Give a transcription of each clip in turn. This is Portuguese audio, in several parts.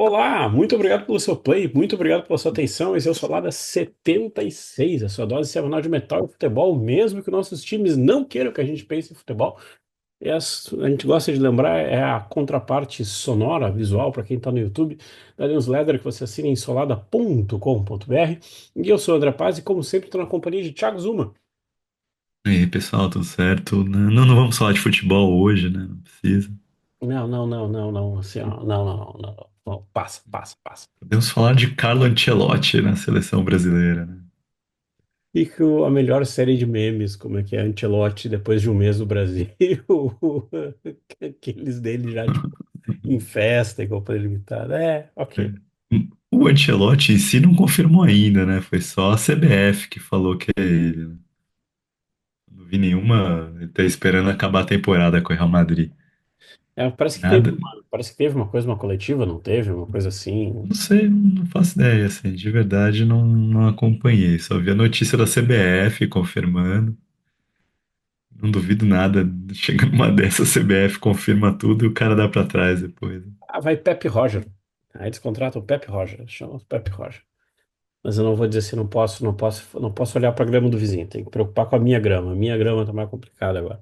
Olá, muito obrigado pelo seu play, muito obrigado pela sua atenção. Esse é o Solada 76, a sua dose semanal de metal e futebol, mesmo que nossos times não queiram que a gente pense em futebol. A gente gosta de lembrar, é a contraparte sonora, visual, para quem está no YouTube, da newsletter que você assina em solada.com.br. E eu sou o André Paz e, como sempre, estou na companhia de Thiago Zuma. E aí, pessoal, tudo certo? Não vamos falar de futebol hoje, né? Não precisa. Não, não, não, não, não, assim, ó, não, não, não, não, não, passa, passa, passa. Podemos falar de Carlo Ancelotti na seleção brasileira, né? E que a melhor série de memes, como é que é, Ancelotti depois de um mês no Brasil, aqueles dele já, tipo, em festa, igual para limitada. É, ok. É. O Ancelotti em si não confirmou ainda, né? Foi só a CBF que falou que é ele, né? Não vi nenhuma. Ele tá esperando acabar a temporada com o Real Madrid. É, Nada. parece que teve uma coisa, uma coletiva, não teve? Uma coisa assim. Não sei, não faço ideia, assim. De verdade, não acompanhei. Só vi a notícia da CBF confirmando. Não duvido nada. Chega numa dessa, a CBF confirma tudo e o cara dá pra trás depois. Ah, vai Pepe Roger. Aí eles contratam o Pepe Roger, chama o Pepe Roger. Mas eu não vou dizer se não posso olhar para a grama do vizinho, tem que preocupar com a minha grama. A minha grama tá mais complicada agora.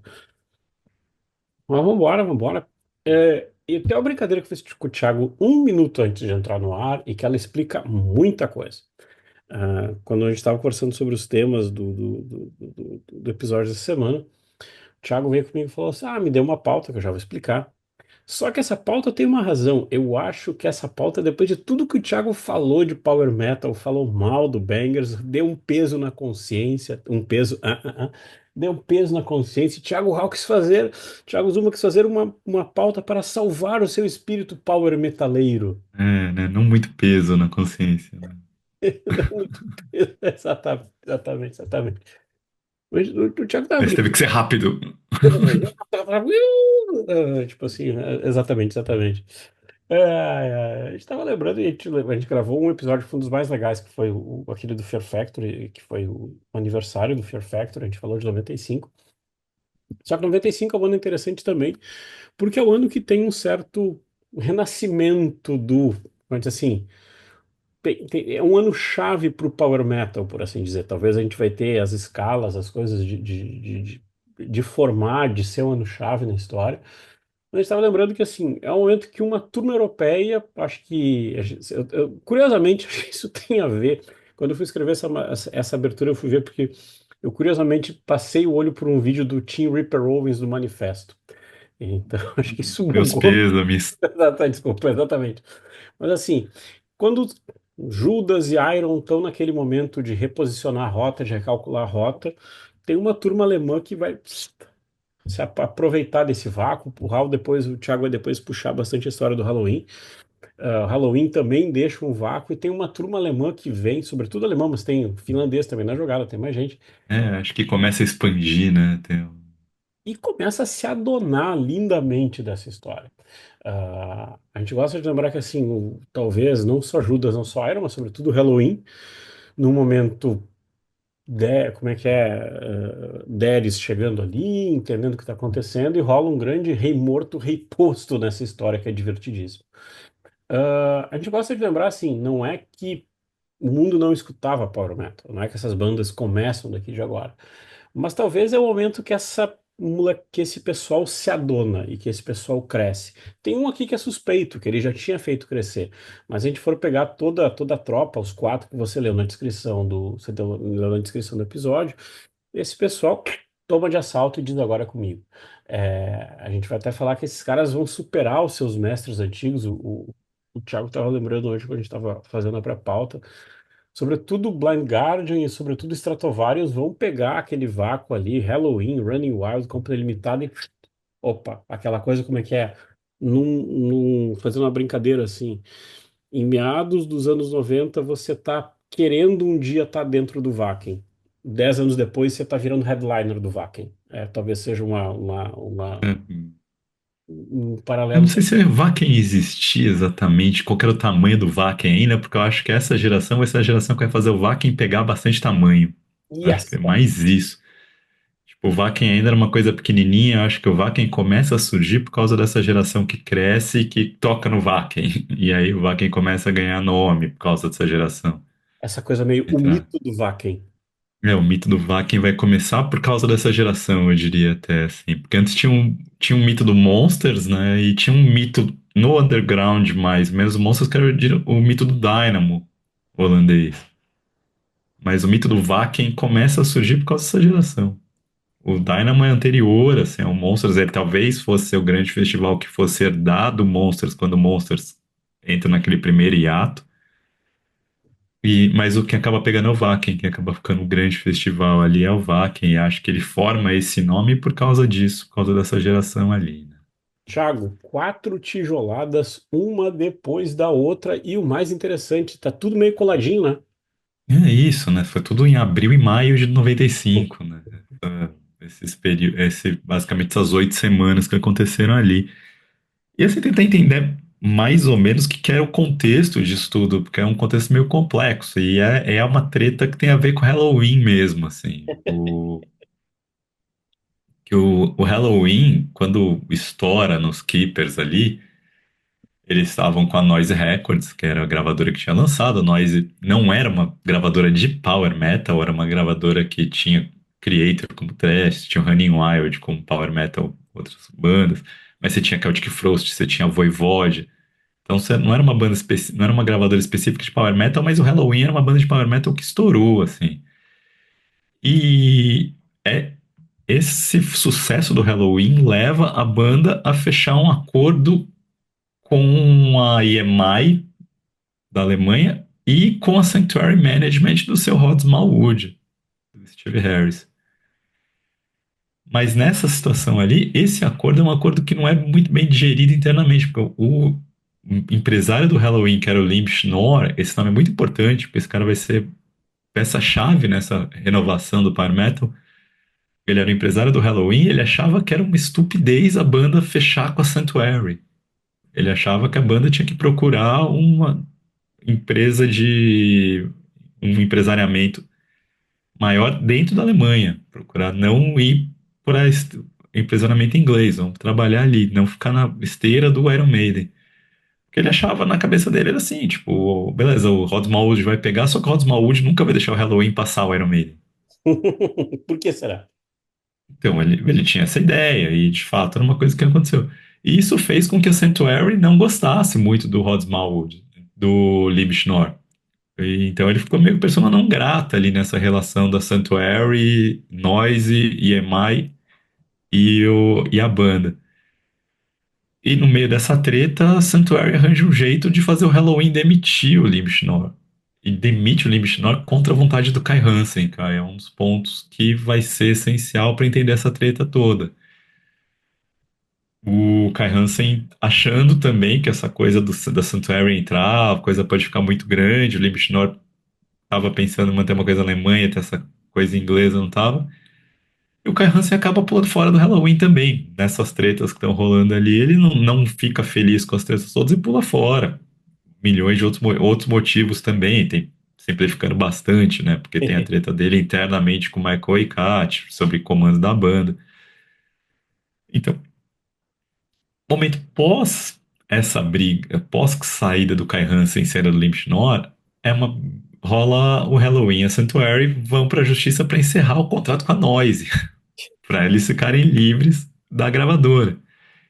Mas vambora, vambora. É, e tem uma brincadeira que eu fiz com o Thiago um minuto antes de entrar no ar e que ela explica muita coisa. Quando a gente estava conversando sobre os temas do episódio dessa semana, o Thiago veio comigo e falou assim: Ah, me deu uma pauta que eu já vou explicar. Só que essa pauta tem uma razão. Eu acho que essa pauta, depois de tudo que o Thiago falou de Power Metal, falou mal do Bangers, deu um peso na consciência, deu um peso na consciência. E Thiago Zuma quis fazer uma pauta para salvar o seu espírito power metaleiro. É, né? Não muito peso na consciência, né? Deu muito peso. Exatamente, exatamente, exatamente. Mas o Thiago tava Mas teve brincando. que ser rápido. Tipo assim, exatamente, exatamente. A gente tava lembrando e a gente gravou um episódio que foi um dos mais legais, que foi aquele do Fear Factory, que foi o aniversário do Fear Factory, a gente falou de 95. Só que 95 é um ano interessante também, porque é o ano que tem um certo renascimento vamos dizer assim, é um ano chave para o Power Metal, por assim dizer. Talvez a gente vai ter as escalas, as coisas de formar, de ser um ano chave na história. Mas a gente estava lembrando que, assim, é um momento que uma turma europeia, acho que, curiosamente, acho que isso tem a ver. Quando eu fui escrever essa abertura, eu fui ver porque eu, curiosamente, passei o olho por um vídeo do Tim Ripper Owens do Manifesto. Então, acho que isso Meus bugou. pêsames. Desculpa, exatamente. Mas, assim, quando Judas e Iron estão naquele momento de reposicionar a rota, de recalcular a rota, tem uma turma alemã que vai aproveitar desse vácuo, o Thiago vai depois puxar bastante a história do Halloween. Halloween também deixa um vácuo e tem uma turma alemã que vem, sobretudo alemão, mas tem finlandês também na jogada, tem mais gente, É, acho que começa a expandir, né? e começa a se adonar lindamente dessa história. A gente gosta de lembrar que, assim, talvez não só Judas, não só Iron, mas sobretudo Halloween, num momento como é que é, Daenerys chegando ali, entendendo o que está acontecendo, e rola um grande rei morto, rei posto nessa história que é divertidíssimo. A gente gosta de lembrar, assim, não é que o mundo não escutava Power Metal, não é que essas bandas começam daqui de agora, mas talvez é o momento que que esse pessoal se adona e que esse pessoal cresce. Tem um aqui que é suspeito, que ele já tinha feito crescer, mas se a gente for pegar toda a tropa, os quatro que você leu na descrição leu na descrição do episódio, esse pessoal toma de assalto e diz agora é comigo. A gente vai até falar que esses caras vão superar os seus mestres antigos. O Thiago estava lembrando hoje quando a gente estava fazendo a pré-pauta. Sobretudo Blind Guardian e sobretudo Stratovarius vão pegar aquele vácuo ali, Halloween, Running Wild, compra limitada e opa, aquela coisa como é que é? Fazendo uma brincadeira assim, em meados dos anos 90 você tá querendo um dia estar dentro do Wacken. 10 anos depois você tá virando headliner do Wacken. Talvez seja um Eu não paralelo. sei se o Wacken existia exatamente, qual que era o tamanho do Wacken ainda, porque eu acho que essa geração vai ser a geração que vai fazer o Wacken pegar bastante tamanho. E Acho que é mais isso. O Wacken ainda era uma coisa pequenininha, eu acho que o Wacken começa a surgir por causa dessa geração que cresce e que toca no Wacken. E aí o Wacken começa a ganhar nome por causa dessa geração. Essa coisa meio o Entrar. mito do Wacken. O mito do Wacken vai começar por causa dessa geração, eu diria até, assim. Porque antes tinha um mito do Monsters, né? E tinha um mito no underground mais, menos o Monsters, que era o mito do Dynamo holandês. Mas o mito do Wacken começa a surgir por causa dessa geração. O Dynamo é anterior, assim, ao Monsters. Ele talvez fosse o grande festival que fosse herdado Monsters quando o Monsters entra naquele primeiro hiato. Mas o que acaba pegando é o Wacken, quem acaba ficando o grande festival ali é o Wacken. E acho que ele forma esse nome por causa disso, por causa dessa geração ali, né? Thiago, quatro tijoladas, uma depois da outra, e o mais interessante, tá tudo meio coladinho, né? É isso, né? Foi tudo em abril e maio de 95, né? Basicamente essas 8 semanas que aconteceram ali. E assim, tentar entender mais ou menos o que que é o contexto disso tudo, porque é um contexto meio complexo, e é uma treta que tem a ver com Halloween mesmo, assim. O Halloween, quando estoura nos Keepers ali, eles estavam com a Noise Records, que era a gravadora que tinha lançado. A Noise não era uma gravadora de power metal, era uma gravadora que tinha Creator como Trash, tinha o Running Wild como power metal, outras bandas, mas você tinha Celtic Frost, você tinha Voivod. Então você não era uma não era uma gravadora específica de power metal, mas o Halloween era uma banda de power metal que estourou, assim. E é esse sucesso do Halloween leva a banda a fechar um acordo com a EMI da Alemanha e com a Sanctuary Management do seu Rod Smallwood, do Steve Harris. Mas nessa situação ali, esse acordo é um acordo que não é muito bem digerido internamente, porque o empresário do Halloween, que era o Limp Schnorr, esse nome é muito importante, porque esse cara vai ser peça-chave nessa renovação do Power Metal. Ele era o empresário do Halloween e ele achava que era uma estupidez a banda fechar com a Sanctuary. Ele achava que a banda tinha que procurar uma empresa de um empresariamento maior dentro da Alemanha, procurar não ir para empresariamento inglês, vamos trabalhar ali, não ficar na esteira do Iron Maiden. Porque ele achava na cabeça dele era assim, tipo, beleza, o Rod Smallwood vai pegar, só que o Rod Smallwood nunca vai deixar o Halloween passar o Iron Maiden. Por que será? Então ele tinha essa ideia, e de fato era uma coisa que aconteceu. E isso fez com que a Sanctuary não gostasse muito do Rod Smallwood, do Lim Schnorr. Então ele ficou meio persona não grata ali nessa relação da Sanctuary, Noise, EMI e a banda. E no meio dessa treta, a Sanctuary arranja um jeito de fazer o Halloween demitir o Limp Schnorr. E demite o Limp Schnorr contra a vontade do Kai Hansen, cara. É um dos pontos que vai ser essencial para entender essa treta toda. O Kai Hansen achando também que essa coisa da Sanctuary entrar, a coisa pode ficar muito grande, o Limp Schnorr estava pensando em manter uma coisa na Alemanha, ter essa coisa inglesa, não estava. E o Kai Hansen acaba pulando fora do Halloween também. Nessas tretas que estão rolando ali, ele não fica feliz com as tretas todas e pula fora. Milhões de outros motivos também, tem simplificando bastante, né? Porque tem a treta dele internamente com o Michael e Kat sobre comando da banda. Então, momento pós essa briga, pós saída do Kai Hansen sendo do Limp Schnorr, rola o Halloween e a Sanctuary vão para a justiça para encerrar o contrato com a Noise, para eles ficarem livres da gravadora.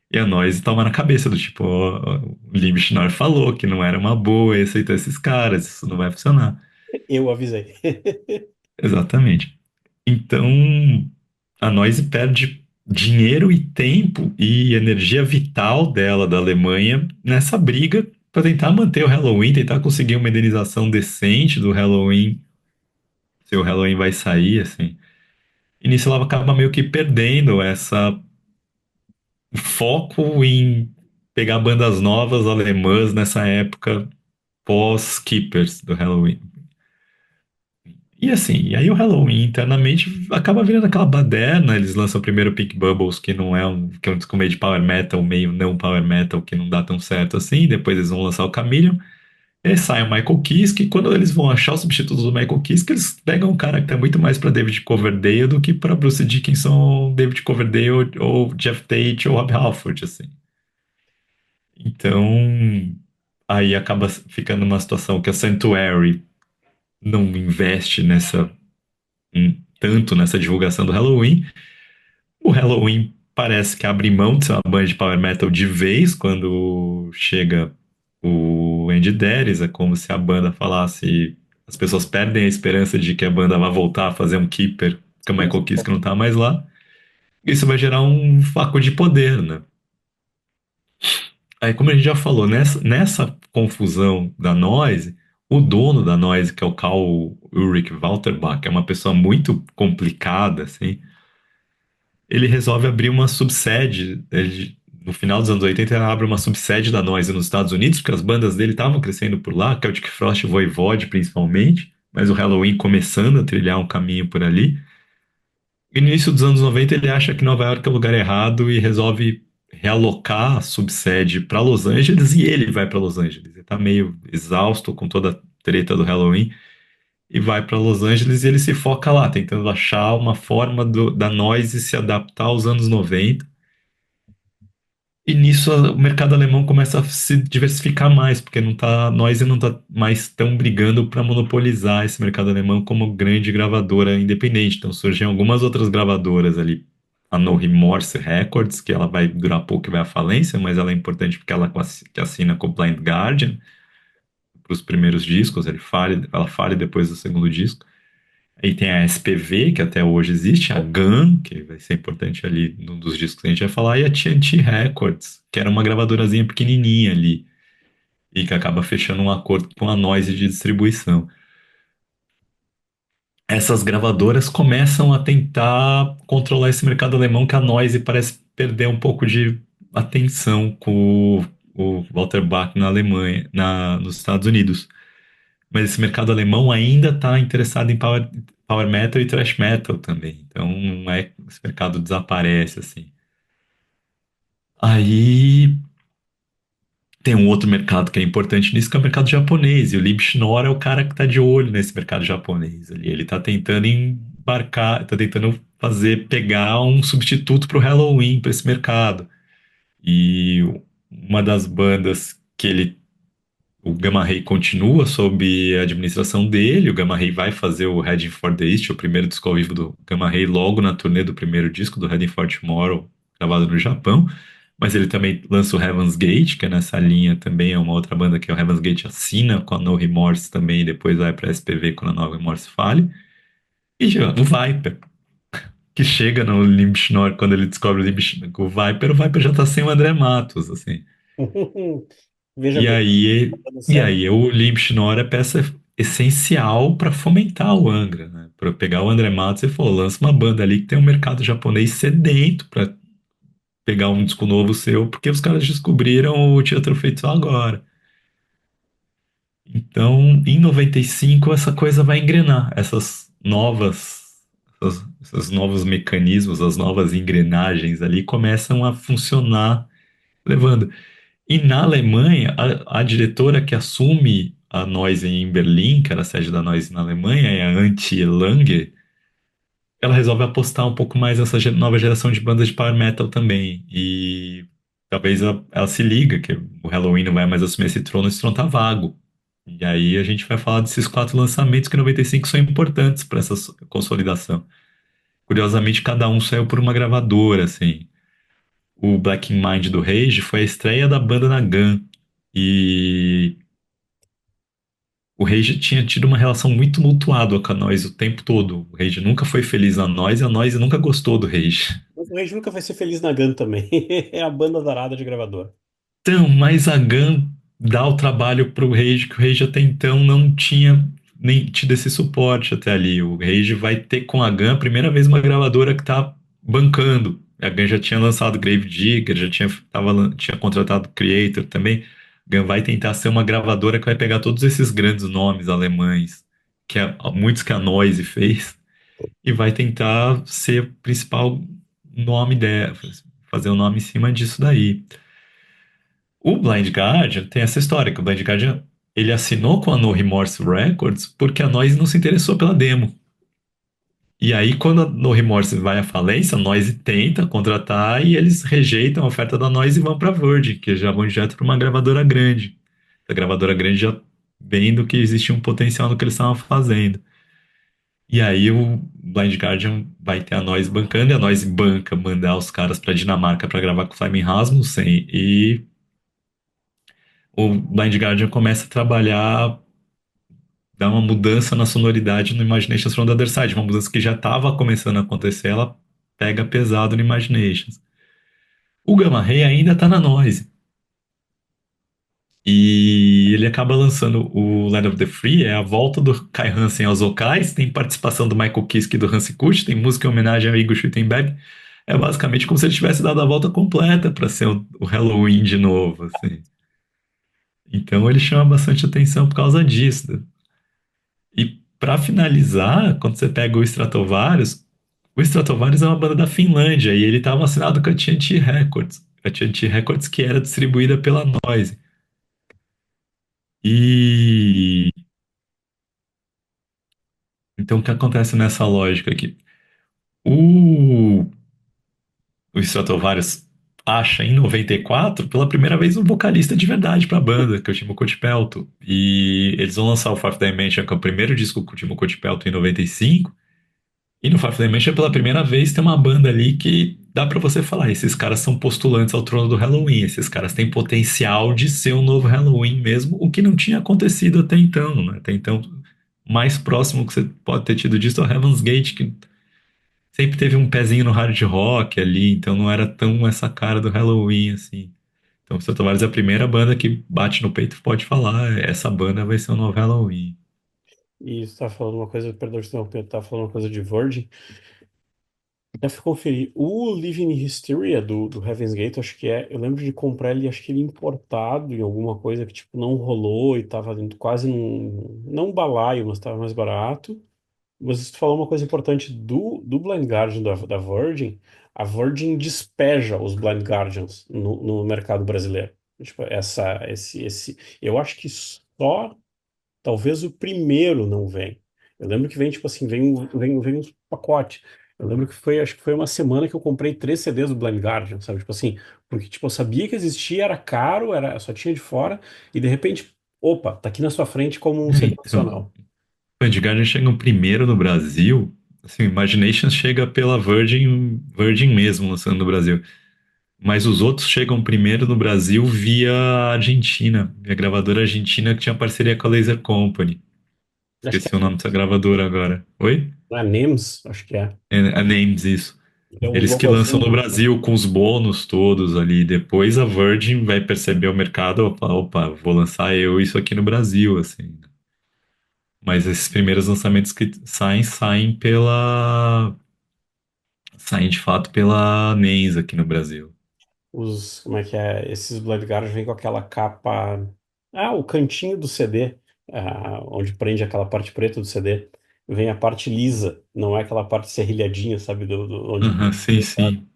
E a Noise toma na cabeça do tipo, ó, o Limp Schnorr falou que não era uma boa e aceitou esses caras, isso não vai funcionar. Eu avisei. Exatamente. Então, a Noise perde dinheiro e tempo e energia vital dela da Alemanha nessa briga para tentar manter o Halloween, tentar conseguir uma indenização decente do Halloween, se o Halloween vai sair, assim. E nisso ela acaba meio que perdendo essa foco em pegar bandas novas alemãs nessa época pós-Keepers do Halloween. E assim, e aí o Halloween internamente acaba virando aquela baderna. Eles lançam primeiro o Pink Bubbles, que é um disco meio de power metal, meio não power metal, que não dá tão certo assim. Depois eles vão lançar o Chameleon. E aí sai o Michael Kiske, e quando eles vão achar o substituto do Michael Kiske, eles pegam um cara que tá muito mais pra David Coverdale do que pra Bruce Dickinson, David Coverdale ou Jeff Tate ou Rob Halford, assim. Então, aí acaba ficando uma situação que a Sanctuary não investe tanto nessa divulgação do Halloween. O Halloween parece que abre mão de ser uma banda de power metal de vez quando chega o Andy Darius. É como se a banda falasse. As pessoas perdem a esperança de que a banda vai voltar a fazer um Keeper, que o Michael Kiske não tá mais lá. Isso vai gerar um vácuo de poder, né? Aí, como a gente já falou, nessa confusão da Noise, o dono da Noise, que é o Karl Ulrich Walterbach, é uma pessoa muito complicada, assim. Ele resolve abrir uma subsede. No final dos anos 80, ele abre uma subsede da Noise nos Estados Unidos, porque as bandas dele estavam crescendo por lá, Celtic Frost e Voivode principalmente, mas o Halloween começando a trilhar um caminho por ali. E no início dos anos 90, ele acha que Nova York é o lugar errado e resolve realocar a subsede para Los Angeles, e ele vai para Los Angeles. Ele está meio exausto com toda a treta do Halloween e vai para Los Angeles, e ele se foca lá, tentando achar uma forma da Noise se adaptar aos anos 90. E nisso o mercado alemão começa a se diversificar mais, porque a Noise não está mais tão brigando para monopolizar esse mercado alemão como grande gravadora independente. Então surgem algumas outras gravadoras ali, a No Remorse Records, que ela vai durar pouco e vai à falência, mas ela é importante porque ela que assina com o Blind Guardian para os primeiros discos, ela fale depois do segundo disco. Aí tem a SPV, que até hoje existe, a GAN, que vai ser importante ali num dos discos que a gente vai falar, e a TNT Records, que era uma gravadorazinha pequenininha ali, e que acaba fechando um acordo com a Noise de distribuição. Essas gravadoras começam a tentar controlar esse mercado alemão, que a Noise parece perder um pouco de atenção com o Walter Bach na Alemanha, nos Estados Unidos. Mas esse mercado alemão ainda está interessado em power metal e thrash metal também. Então não é que esse mercado desaparece assim. Aí tem um outro mercado que é importante nisso, que é o mercado japonês. E o Lim Schnor é o cara que está de olho nesse mercado japonês ali. Ele está tentando embarcar, está tentando pegar um substituto para o Halloween, para esse mercado. E uma das bandas que ele o Gamma Ray continua sob a administração dele. O Gamma Ray vai fazer o Heading for the East, o primeiro disco ao vivo do Gamma Ray, logo na turnê do primeiro disco do Heading for Tomorrow, gravado no Japão. Mas ele também lança o Heaven's Gate, que é nessa linha também, é uma outra banda que o Heaven's Gate assina com a No Remorse também, e depois vai para a SPV quando a No Remorse fale. E já, o Viper, que chega no Limp Schnorr, quando ele descobre o Viper já tá sem o André Matos, assim. Veja E bem, aí, tá dando e certo. aí o Limp Schnorr é peça essencial para fomentar o Angra, né? Para pegar o André Matos e falar, lança uma banda ali que tem um mercado japonês sedento para pegar um disco novo seu, porque os caras descobriram o Teatro Feito Só Agora. Então, em 95, essa coisa vai engrenar. Esses novos mecanismos, as novas engrenagens ali começam a funcionar, levando. E na Alemanha, a diretora que assume a Noise em Berlim, que era a sede da Noise na Alemanha, é a Antje Lange. Ela resolve apostar um pouco mais nessa nova geração de bandas de power metal também. E talvez ela se liga que o Halloween não vai mais assumir esse trono tá vago. E aí a gente vai falar desses quatro lançamentos que em 95 são importantes para essa consolidação. Curiosamente, cada um saiu por uma gravadora, assim. O Black Mind do Rage foi a estreia da banda na Gun. E o Rage tinha tido uma relação muito tumultuada com a Noise o tempo todo. O Rage nunca foi feliz na Noise e a Noise nunca gostou do Rage. Mas o Rage nunca vai ser feliz na GAN também. É a banda zarada de gravador. Então, mas a Gun dá o trabalho pro Rage, que o Rage até então não tinha nem tido esse suporte até ali. O Rage vai ter com a Gun a primeira vez uma gravadora que tá bancando. A Gun já tinha lançado Grave Digger, tinha contratado Creator também. A Gun vai tentar ser uma gravadora que vai pegar todos esses grandes nomes alemães, muitos que a Noise fez, e vai tentar ser o principal nome dela, fazer o nome em cima disso daí. O Blind Guardian tem essa história, que o Blind Guardian ele assinou com a No Remorse Records porque a Noise não se interessou pela demo. E aí, quando a No Remorse vai à falência, a Noise tenta contratar e eles rejeitam a oferta da Noise e vão para a Virgin, que já vão direto para uma gravadora grande. A gravadora grande já vendo que existia um potencial no que eles estavam fazendo. E aí o Blind Guardian vai ter a Noise bancando e a Noise banca mandar os caras para Dinamarca para gravar com o Simon Rasmussen e o Blind Guardian começa a trabalhar, dar uma mudança na sonoridade no Imaginations from the Other Side, uma mudança que já estava começando a acontecer, ela pega pesado no Imaginations. O Gamma Ray ainda está na Noise. E ele acaba lançando o Land of the Free, é a volta do Kai Hansen aos vocais, tem participação do Michael Kiske e do Hansi Kut, tem música em homenagem ao Igor Schuttenberg. É basicamente como se ele tivesse dado a volta completa para ser o Halloween de novo, assim. Então ele chama bastante atenção por causa disso. E para finalizar, quando você pega o Stratovarius é uma banda da Finlândia e ele estava assinado com a TNT Records. A TNT Records que era distribuída pela Noise. E então o que acontece nessa lógica aqui? O, o Stratovarius acha em 94 pela primeira vez um vocalista de verdade para a banda, que é o Timo Kotipelto. E eles vão lançar o Fourth Dimension, que é o primeiro disco com o Timo Kotipelto em 95. E no Fourth Dimension, pela primeira vez, tem uma banda ali que dá pra você falar: esses caras são postulantes ao trono do Halloween, esses caras têm potencial de ser um novo Halloween mesmo, o que não tinha acontecido até então, né? Até então, mais próximo que você pode ter tido disso é o Heaven's Gate, que sempre teve um pezinho no hard rock ali, então não era tão essa cara do Halloween assim. Então, o Sr. Tavares é a primeira banda que bate no peito e pode falar: essa banda vai ser o novo Halloween. E você tá falando uma coisa, perdão de interromper, tá falando uma coisa de Virgin. Eu fui conferir. O Living Hysteria do Heaven's Gate, acho que é. Eu lembro de comprar ele, acho que ele importado em alguma coisa que, tipo, não rolou e tava quase num. Não um balaio, mas tava mais barato. Mas tu falou uma coisa importante do Blind Guardian da Virgin. A Virgin despeja os Blind Guardians no mercado brasileiro. Tipo, eu acho que só. Talvez o primeiro não vem. Eu lembro que vem, tipo assim, vem um pacote. Eu lembro que foi, acho que foi uma semana que eu comprei 3 CDs do Blind Guardian, sabe? Tipo assim, porque, tipo, eu sabia que existia, era caro, só tinha de fora, e de repente, opa, tá aqui na sua frente como um É, CD então, nacional. Band Guardian chegam primeiro no Brasil. Assim, Imaginations chega pela Virgin mesmo, lançando no Brasil. Mas os outros chegam primeiro no Brasil via Argentina, via gravadora argentina que tinha parceria com a Laser Company. Acho que Esqueci o nome dessa gravadora agora. Oi? é a NEMS, acho que é. A Names, isso. É o Eles que lançam no logozinho. Brasil com os bônus todos ali. Depois a Virgin vai perceber o mercado, opa, opa, vou lançar eu isso aqui no Brasil, assim. Mas esses primeiros lançamentos que saem de fato pela NES aqui no Brasil. Como é que é? Esses Blood Guardian vêm com aquela capa. Ah, o cantinho do CD, onde prende aquela parte preta do CD, vem a parte lisa, não é aquela parte serrilhadinha, sabe? Onde. Aham, sim, sim.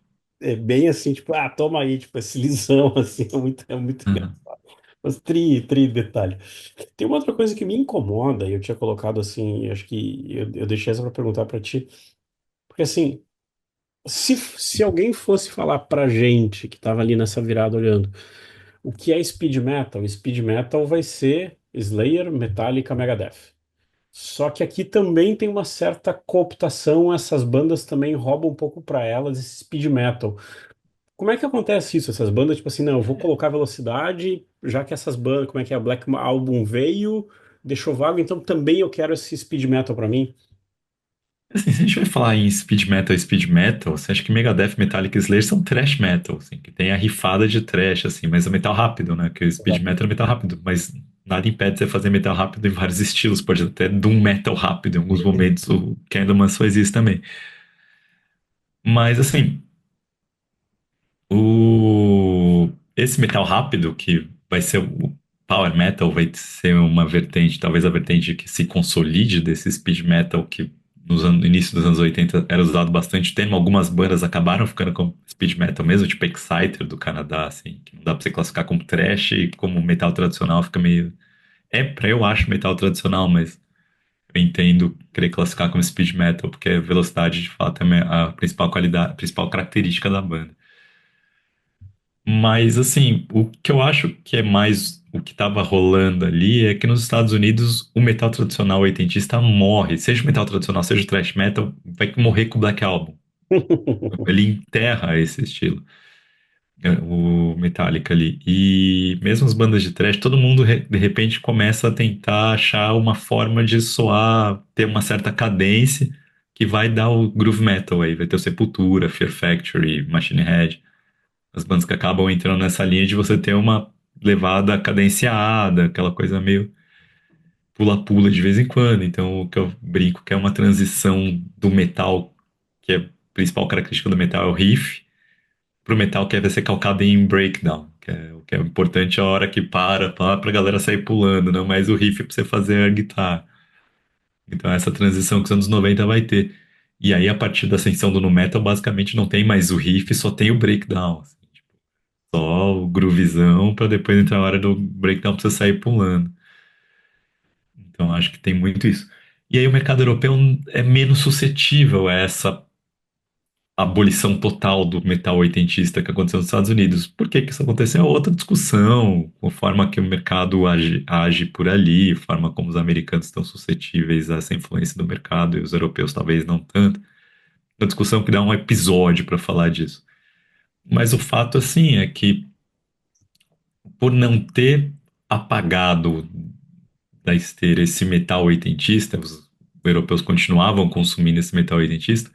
É bem assim, tipo, toma aí, tipo, esse lisão, assim, é muito Aham. engraçado. Mas tri detalhe. Tem uma outra coisa que me incomoda, e eu tinha colocado assim, acho que eu deixei essa pra perguntar pra ti, porque assim, se alguém fosse falar pra gente que tava ali nessa virada olhando, o que é speed metal? Speed metal vai ser Slayer, Metallica, Megadeth. Só que aqui também tem uma certa cooptação, essas bandas também roubam um pouco pra elas esse speed metal. Como é que acontece isso? Essas bandas, tipo assim, não, eu vou colocar velocidade, já que essas bandas, como é que é? Black Album veio, deixou vago, então também eu quero esse speed metal pra mim. Assim, se a gente vai falar em speed metal, você acha que Megadeth, Metallica e Slayer são thrash metal, assim, que tem a rifada de thrash, assim, mas é metal rápido, né? Que o speed Exato. metal é metal rápido, mas nada impede você fazer metal rápido em vários estilos, pode até doom metal rápido em alguns momentos, o Candlemas faz isso também. Mas, assim, esse metal rápido, que vai ser o power metal, vai ser uma vertente, talvez a vertente que se consolide desse speed metal que no início dos anos 80 era usado bastante termo. Algumas bandas acabaram ficando com speed metal mesmo, tipo Exciter do Canadá, assim, que não dá pra você classificar como thrash e como metal tradicional fica meio pra eu acho metal tradicional, mas eu entendo querer classificar como speed metal, porque a velocidade de fato é a principal qualidade, a principal característica da banda. Mas, assim, o que eu acho que é mais o que estava rolando ali é que nos Estados Unidos o metal tradicional oitentista morre. Seja o metal tradicional, seja o thrash metal, vai morrer com o Black Album. Ele enterra esse estilo, o Metallica ali. E mesmo as bandas de thrash, todo mundo de repente começa a tentar achar uma forma de soar, ter uma certa cadência que vai dar o groove metal aí. Vai ter o Sepultura, Fear Factory, Machine Head. As bandas que acabam entrando nessa linha de você ter uma levada cadenciada, aquela coisa meio pula-pula de vez em quando. Então, o que eu brinco que é uma transição do metal, que é a principal característica do metal é o riff, pro metal que vai ser calcado em breakdown, que é o que é importante a hora que pra galera sair pulando, não mais o riff pra você fazer a guitarra. Então, essa transição que os anos 90 vai ter. E aí, a partir da ascensão do nu metal, basicamente não tem mais o riff, só tem o breakdown, assim. Só o groovizão pra depois entrar a hora do breakdown pra você sair pulando. Então acho que tem muito isso. E aí o mercado europeu é menos suscetível a essa abolição total do metal oitentista que aconteceu nos Estados Unidos. Por que que isso aconteceu? É outra discussão, a forma que o mercado age por ali, a forma como os americanos estão suscetíveis a essa influência do mercado e os europeus talvez não tanto. Uma discussão que dá um episódio para falar disso. Mas o fato, assim, é que por não ter apagado da esteira esse metal oitentista, os europeus continuavam consumindo esse metal oitentista,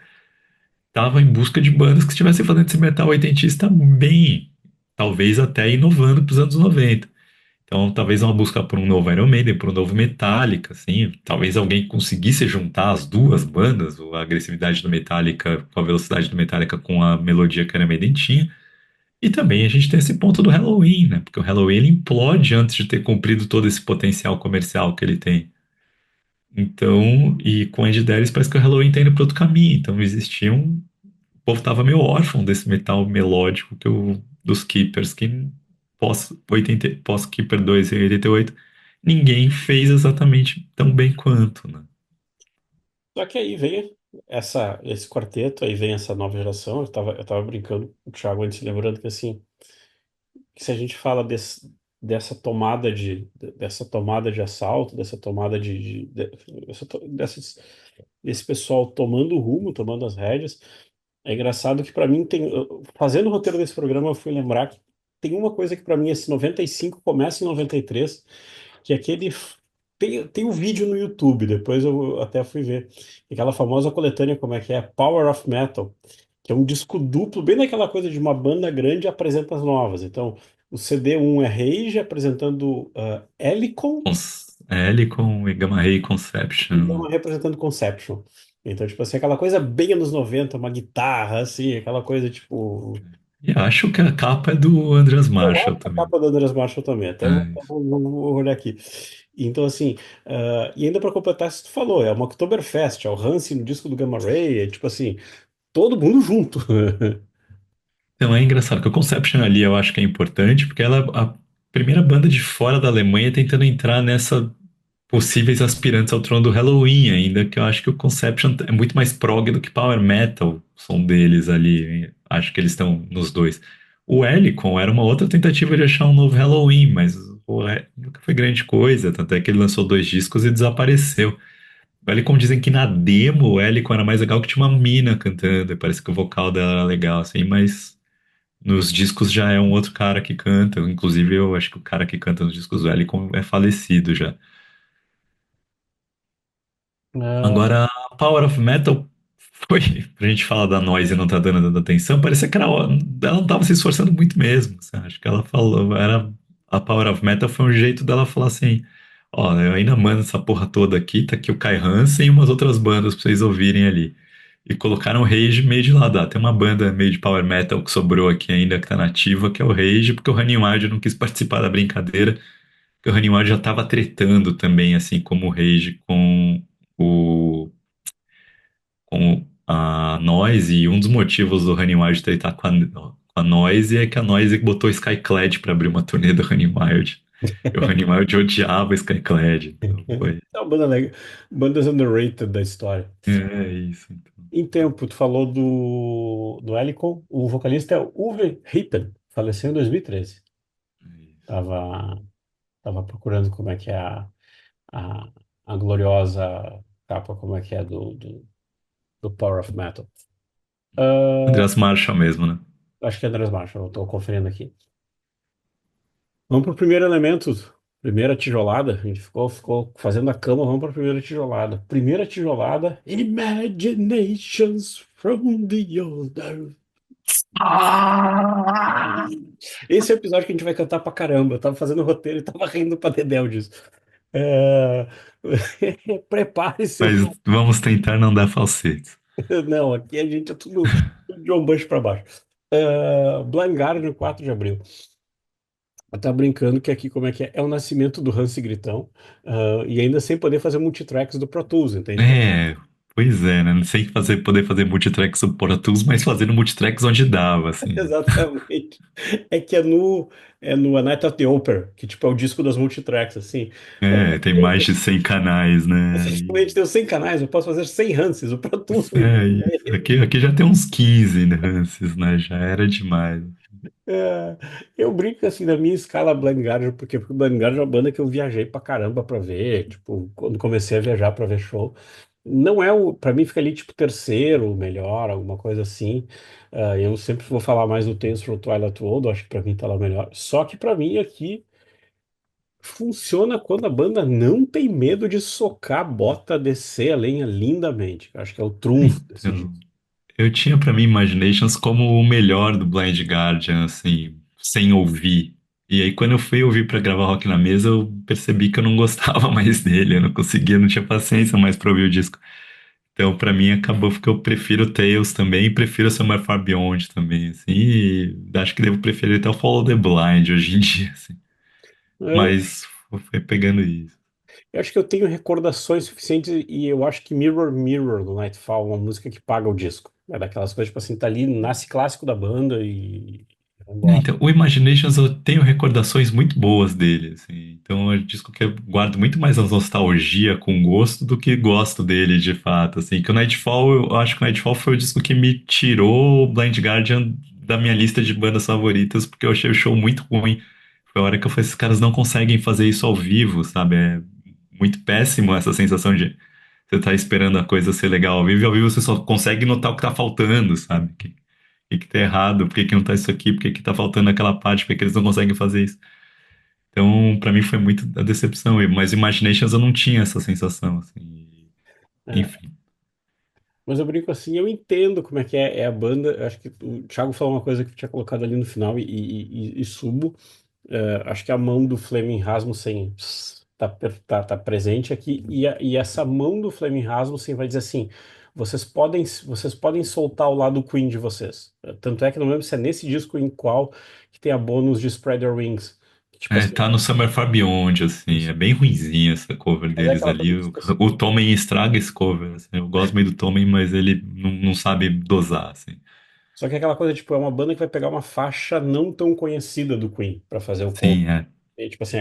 estava em busca de bandas que estivessem fazendo esse metal oitentista bem, talvez até inovando para os anos 90. Então, talvez uma busca por um novo Iron Maiden, por um novo Metallica, assim, talvez alguém conseguisse juntar as duas bandas, a agressividade do Metallica com a velocidade do Metallica com a melodia que a Iron Maiden tinha. E também a gente tem esse ponto do Halloween, né? Porque o Halloween ele implode antes de ter cumprido todo esse potencial comercial que ele tem. Então, e com Ed Dennis parece que o Halloween tá indo para outro caminho. Então existia um. O povo tava meio órfão desse metal melódico dos Keepers, que pós Keeper 2 em 88, ninguém fez exatamente tão bem quanto, né? Só que aí vem esse quarteto, aí vem essa nova geração. Eu tava brincando com o Thiago antes, lembrando que assim, que se a gente fala dessa tomada de assalto, dessa tomada desse pessoal tomando o rumo, tomando as rédeas, é engraçado que para mim fazendo o roteiro desse programa, eu fui lembrar que tem uma coisa que para mim esse 95 começa em 93, que é tem o vídeo no YouTube, depois eu até fui ver. Aquela famosa coletânea, como é que é? Power of Metal, que é um disco duplo, bem naquela coisa de uma banda grande apresenta as novas. Então, o CD 1 é Rage apresentando Helicon Helicon e Gamma Ray e Conception. Gamma representando Conception. Então, tipo assim, aquela coisa bem anos 90, uma guitarra, assim, aquela coisa tipo. E acho que a capa é do Andreas Eu Marshall acho a também. capa do Andreas Marshall também, até vou, É, vou olhar aqui. Então, assim, e ainda para completar isso que tu falou, é uma Oktoberfest, é o Hansi no disco do Gamma Ray, é tipo assim, todo mundo junto. então é engraçado que o Conception ali eu acho que é importante, porque ela é a primeira banda de fora da Alemanha tentando entrar nessa possíveis aspirantes ao trono do Halloween ainda, que eu acho que o Conception é muito mais prog do que power metal, o som deles ali, acho que eles estão nos dois. O Helicon era uma outra tentativa de achar um novo Halloween, mas nunca foi grande coisa, tanto é que ele lançou dois discos e desapareceu. O Helicon dizem que na demo o Helicon era mais legal que tinha uma mina cantando, e parece que o vocal dela era legal, assim, mas nos discos já é um outro cara que canta. Inclusive, eu acho que o cara que canta nos discos do Helicon é falecido já. Ah, Agora, a Power of Metal foi, pra gente falar da Noise e não tá dando atenção, parecia que ela não tava se esforçando muito mesmo. Assim, acho que ela falou, a Power of Metal foi um jeito dela falar assim, ó, eu ainda mando essa porra toda aqui, tá aqui o Kai Hansen e umas outras bandas pra vocês ouvirem ali. E colocaram o Rage meio de lado. Ah, tem uma banda meio de Power Metal que sobrou aqui ainda, que tá nativa, que é o Rage, porque o Running Wild não quis participar da brincadeira, porque o Running Wild já tava tretando também, assim como o Rage, o com a Noise, e um dos motivos do Running Wild tretar com a Noise é que a Noise botou Skyclad para abrir uma turnê do Running Wild. Eu, Animal, eu odiava Skyclad, então foi. É uma banda legal, bandas underrated da história. É isso, então. Em tempo, tu falou do Helicon, o vocalista é o Uwe Hippen, faleceu em 2013. É isso. Tava, tava procurando como é que é a, a gloriosa capa, como é que é do Power of Metal. Ah, Andreas Marshall mesmo, né? acho que é Andrés Marshall, eu tô conferindo aqui. Vamos pro primeiro elemento, primeira tijolada. A gente ficou fazendo a cama, vamos para a primeira tijolada. Primeira tijolada, Imaginations from the Other. Ah! Esse é o episódio que a gente vai cantar pra caramba. Eu tava fazendo o roteiro e tava rindo pra dedéu disso. É... Prepare-se. Mas vamos tentar não dar falsetes. Não, aqui a gente é tudo de um Bush pra baixo. Blind Guardian, 4 de abril. Eu tava brincando que aqui como é que é? É o nascimento do Hans Gritão, e ainda sem poder fazer multitracks do Pro Tools, entende? É, pois é, né? Não sei fazer, poder fazer multitracks no Pro Tools, mas fazendo multitracks onde dava, assim. Exatamente. É que é no A Night at the Opera, que tipo é o disco das multitracks, assim. É, tem mais de 100 canais, né? Exatamente, tem os 100 canais, eu posso fazer 100 Hanses, o Pro Tools me É isso. Aqui já tem uns 15 nuances, né? Já era demais. É, eu brinco assim da minha escala Blind Guardian, porque Blind Guardian é uma banda que eu viajei pra caramba pra ver, tipo, quando comecei a viajar pra ver show. Não é o, para mim fica ali tipo terceiro, melhor, alguma coisa assim. Eu sempre vou falar mais do Tales from Twilight World, acho que pra mim tá lá melhor. Só que pra mim aqui funciona quando a banda não tem medo de socar a bota, descer a lenha lindamente. Acho que é o trunfo desse Então, disco. eu tinha pra mim Imaginations como o melhor do Blind Guardian, assim, sem ouvir. E aí, quando eu fui ouvir pra gravar Rock na Mesa, eu percebi que eu não gostava mais dele, eu não conseguia, não tinha paciência mais pra ouvir o disco. Então, pra mim, acabou porque eu prefiro Tales também e prefiro Somewhere Far Beyond também, assim, e acho que devo preferir até o Follow the Blind hoje em dia, assim. É, Mas foi pegando isso. eu acho que eu tenho recordações suficientes e eu acho que Mirror Mirror do Nightfall é uma música que paga o disco. É daquelas coisas, tipo assim, tá ali, nasce clássico da banda e É, vambora. então, o Imaginations eu tenho recordações muito boas dele, assim. Então é um disco que eu guardo muito mais a nostalgia com gosto do que gosto dele de fato, assim. Que o Nightfall, eu acho que o Nightfall foi o disco que me tirou o Blind Guardian da minha lista de bandas favoritas, porque eu achei o show muito ruim. Foi a hora que eu falei, esses caras não conseguem fazer isso ao vivo, sabe? É muito péssimo essa sensação de você tá esperando a coisa ser legal ao vivo, e ao vivo você só consegue notar o que tá faltando, sabe? Que tá errado, por que que não tá isso aqui, por que que tá faltando aquela parte, por que que eles não conseguem fazer isso. Então, pra mim foi muito a decepção, mas Imaginations eu não tinha essa sensação, assim. É, Enfim. mas eu brinco assim, eu entendo como é que é a banda. Eu acho que o Thiago falou uma coisa que eu tinha colocado ali no final e subo. Acho que a mão do Fleming Rasmussen tá presente aqui e essa mão do Fleming Rasmussen vai dizer assim, vocês podem soltar o lado Queen de vocês. Tanto é que não lembro se é nesse disco em qual que tem a bônus de Spread Your Wings. Que, tipo É, assim, tá no Summer Far Beyond, assim, é bem ruinzinha essa cover mas é deles aquela ali. coisa que, tipo assim, O Tommen estraga esse cover, assim. Eu gosto meio do Tommen, mas ele não sabe dosar, assim. só que é aquela coisa, tipo, é uma banda que vai pegar uma faixa não tão conhecida do Queen pra fazer o cover. Sim, é. Tipo assim,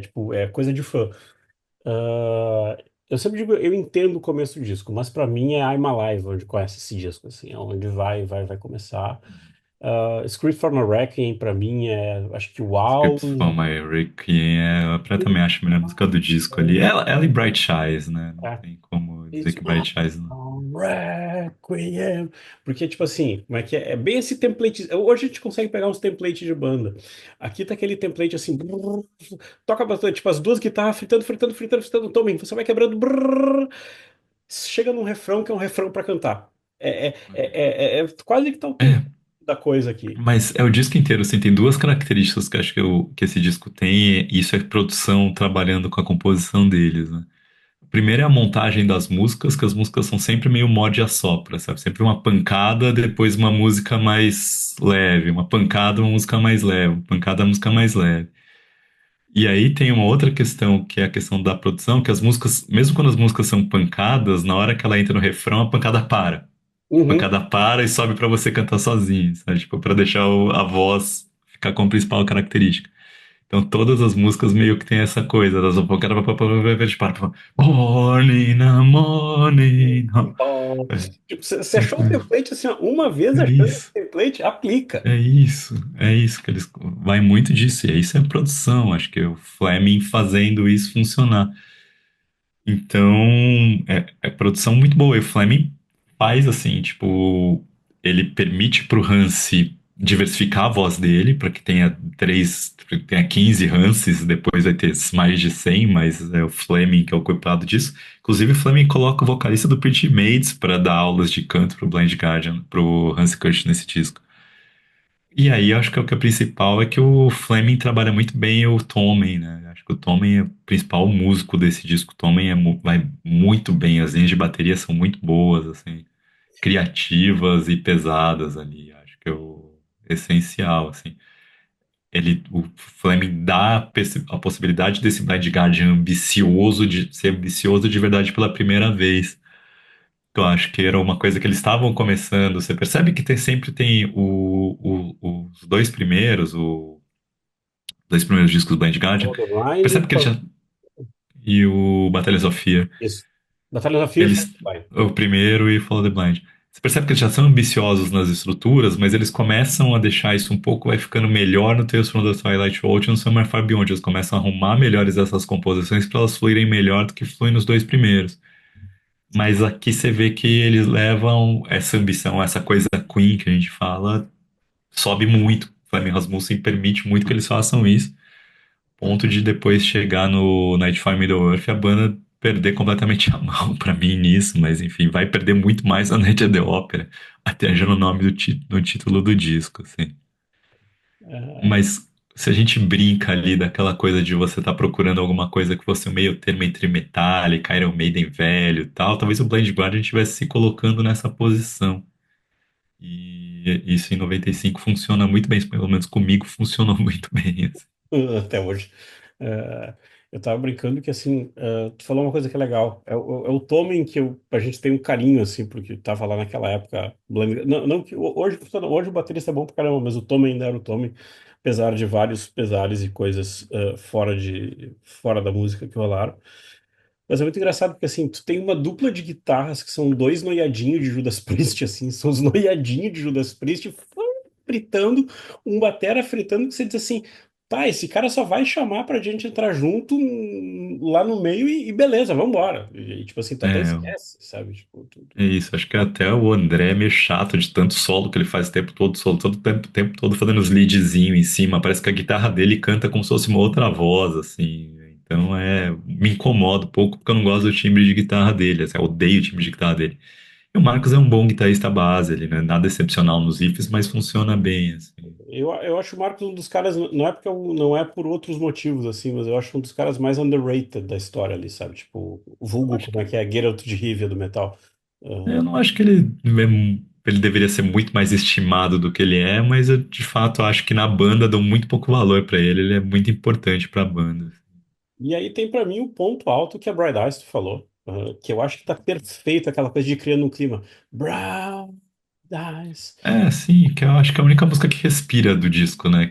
tipo, é coisa de fã. Eu sempre digo, eu entendo o começo do disco, mas pra mim é I'm Alive, onde começa esse disco, assim, é onde vai começar. Script from a Requiem, pra mim, acho que o Scripts from auge. My Requiem eu também acho a melhor música do disco ali. Ela e Bright Eyes, né? Não É, tem como dizer It's que my Bright Eyes não. Requiem. Porque, tipo assim, como é que é? É bem esse template. Hoje a gente consegue pegar uns templates de banda. Aqui tá aquele template assim. Toca bastante, tipo, as duas guitarras fritando, fritando, fritando, fritando. Tomem, você vai quebrando. Chega num refrão que é um refrão pra cantar. É quase que tá o tempo É, da coisa aqui. mas é o disco inteiro, assim, tem duas características que eu acho que esse disco tem, e isso é produção trabalhando com a composição deles, né? O primeiro é a montagem das músicas, que as músicas são sempre meio mod a sopra, sabe? Sempre uma pancada, depois uma música mais leve, uma pancada, uma música mais leve, uma pancada, uma música mais leve. E aí tem uma outra questão, que é a questão da produção, que as músicas, mesmo quando as músicas são pancadas, na hora que ela entra no refrão, a pancada para. A Uhum. pancada para e sobe pra você cantar sozinho, sabe? Tipo, pra deixar a voz ficar como principal característica. Então todas as músicas meio que tem essa coisa, elas vão tipo, Born in the morning. Ó, É, tipo, você achou o template assim, ó, uma vez é achando o isso. template, aplica. É isso que eles vai muito disso, e isso é produção, acho que é o Fleming fazendo isso funcionar. Então, é produção muito boa. E o Fleming faz assim, tipo, ele permite pro Hansi diversificar a voz dele para que tenha pra que tenha 15 Hanses, depois vai ter mais de 100, mas é o Fleming que é o culpado disso. Inclusive, o Fleming coloca o vocalista do Pretty Maids para dar aulas de canto pro Blind Guardian, pro Hansi Kurt nesse disco. E aí, eu acho que o que é principal é que o Fleming trabalha muito bem o Tommen, né? Acho que o Tommen é o principal músico desse disco. O Tommen vai muito bem, as linhas de bateria são muito boas, assim, criativas e pesadas ali. Acho que é o essencial, assim. O Fleming dá a possibilidade desse Blind Guardian ambicioso, de ser ambicioso de verdade pela primeira vez. Eu acho que era uma coisa que eles estavam começando. Você percebe que sempre tem os dois primeiros, dois primeiros discos do Blind Guardian. Follow the Blind Percebe que eles já. E o Battles of Fear. isso. Batalha da Fear, Eles. vai. O primeiro e Follow the Blind. Você percebe que eles já são ambiciosos nas estruturas, mas eles começam a deixar isso um pouco, vai ficando melhor no Tales from the Twilight Zone e no Somewhere Far Beyond. Eles começam a arrumar melhores essas composições para elas fluírem melhor do que fluem nos dois primeiros. Mas aqui você vê que eles levam essa ambição, essa coisa Queen que a gente fala, sobe muito. Fleming Rasmussen permite muito que eles façam isso, ponto de depois chegar no Nightfall Middle Earth e a banda perder completamente a mão pra mim nisso, mas enfim, vai perder muito mais a Night at the Opera, até já no nome no título do disco, assim. É, Mas se a gente brinca ali daquela coisa de você estar procurando alguma coisa que fosse um meio termo entre Metallica, Iron Maiden velho e tal, talvez o Blind Guardian estivesse se colocando nessa posição. E isso em 95 funciona muito bem, pelo menos comigo funcionou muito bem, assim. até hoje. É, eu tava brincando que, assim, tu falou uma coisa que é legal. É o Tommen que a gente tem um carinho, assim, porque tava lá naquela época. Não, não que hoje o baterista é bom pra caramba, mas o Tommen ainda era o Tommen, apesar de vários pesares e coisas fora da música que rolaram. Mas é muito engraçado porque, assim, tu tem uma dupla de guitarras que são dois noiadinhos de Judas Priest, assim, são os noiadinhos de Judas Priest fritando, um batera fritando, que você diz assim, tá, esse cara só vai chamar pra gente entrar junto lá no meio e beleza, vambora. E, tipo assim, tu até É, esquece, sabe? Tipo, é isso, acho que até o André é meio chato de tanto solo que ele faz o tempo todo, solo, todo tempo todo fazendo os leadzinho em cima, parece que a guitarra dele canta como se fosse uma outra voz, assim. Então me incomoda um pouco porque eu não gosto do timbre de guitarra dele, assim, eu odeio o timbre de guitarra dele. E o Marcos é um bom guitarrista base, ele não é nada excepcional nos riffs, mas funciona bem, assim. eu acho o Marcos um dos caras, não é porque não é por outros motivos, assim, mas eu acho um dos caras mais underrated da história ali, sabe? Tipo, o Eu vulgo, acho como é que é, Geralt de Rivia do metal. Eu não acho que ele deveria ser muito mais estimado do que ele é, mas eu de fato acho que na banda dão muito pouco valor pra ele, ele é muito importante pra banda. E aí tem pra mim o ponto alto que a Bright Eyes tu falou, que eu acho que tá perfeito aquela coisa de criando um clima. Brown Eyes. É, sim, que eu acho que é a única música que respira do disco, né?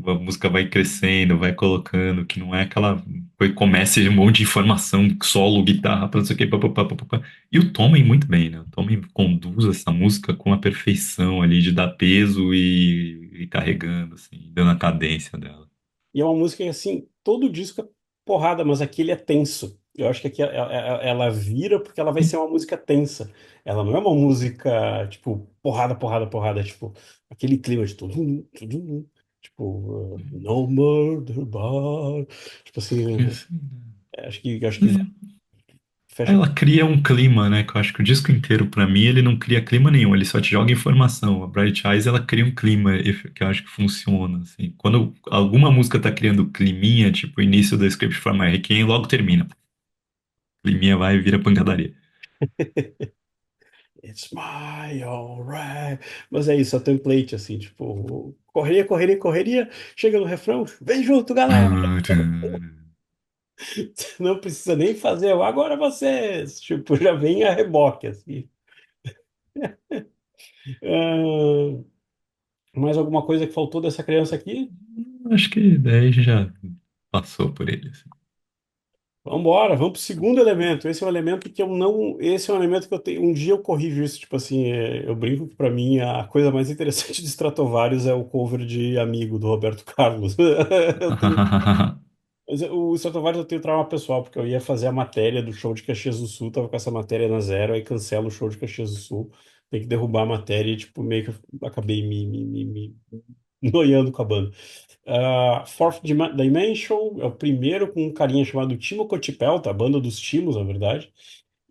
A música vai crescendo, vai colocando, que não é aquela que começa um monte de informação, solo, guitarra, pra não sei o quê, pá, pá, pá, pá, pá, pá. E o Tommy muito bem, né? O Tommy conduz essa música com a perfeição ali de dar peso e carregando, assim, dando a cadência dela. E é uma música que, assim, todo disco é porrada, mas aquele é tenso. Eu acho que aqui ela vira porque ela vai ser uma música tensa. Ela não é uma música, tipo, porrada, porrada, porrada. É, tipo, aquele clima de tudo, tudo, tipo, No Murder Bar. Tipo assim, E assim, acho que né? fecha. Ela cria um clima, né? Que eu acho que o disco inteiro, pra mim, ele não cria clima nenhum, ele só te joga informação. A Bright Eyes, ela cria um clima que eu acho que funciona, assim. Quando alguma música tá criando climinha, tipo o início da Script for My Requiem, logo termina. Climinha vai e vira pancadaria. It's my alright. Mas é isso, é template, assim, tipo, correria, correria, correria. Chega no refrão, vem junto, galera. Não precisa nem fazer, agora vocês. Tipo, já vem a reboque, assim. Ah, mais alguma coisa que faltou dessa criança aqui? Acho que daí já passou por ele, assim. Vamos embora, vamos pro segundo elemento. Esse é um elemento que eu não. Esse é um elemento que eu tenho. Um dia eu corrijo isso, tipo assim, eu brinco que pra mim a coisa mais interessante de Stratovarius é o cover de Amigo do Roberto Carlos. Eu tenho. Mas o Stratovarius eu tenho trauma pessoal, porque eu ia fazer a matéria do show de Caxias do Sul, tava com essa matéria na zero, aí cancela o show de Caxias do Sul, tem que derrubar a matéria e, tipo, meio que eu acabei me noiando com a banda. Dimension é o primeiro com um carinha chamado Timo Kotipelta, a banda dos Timos, na verdade.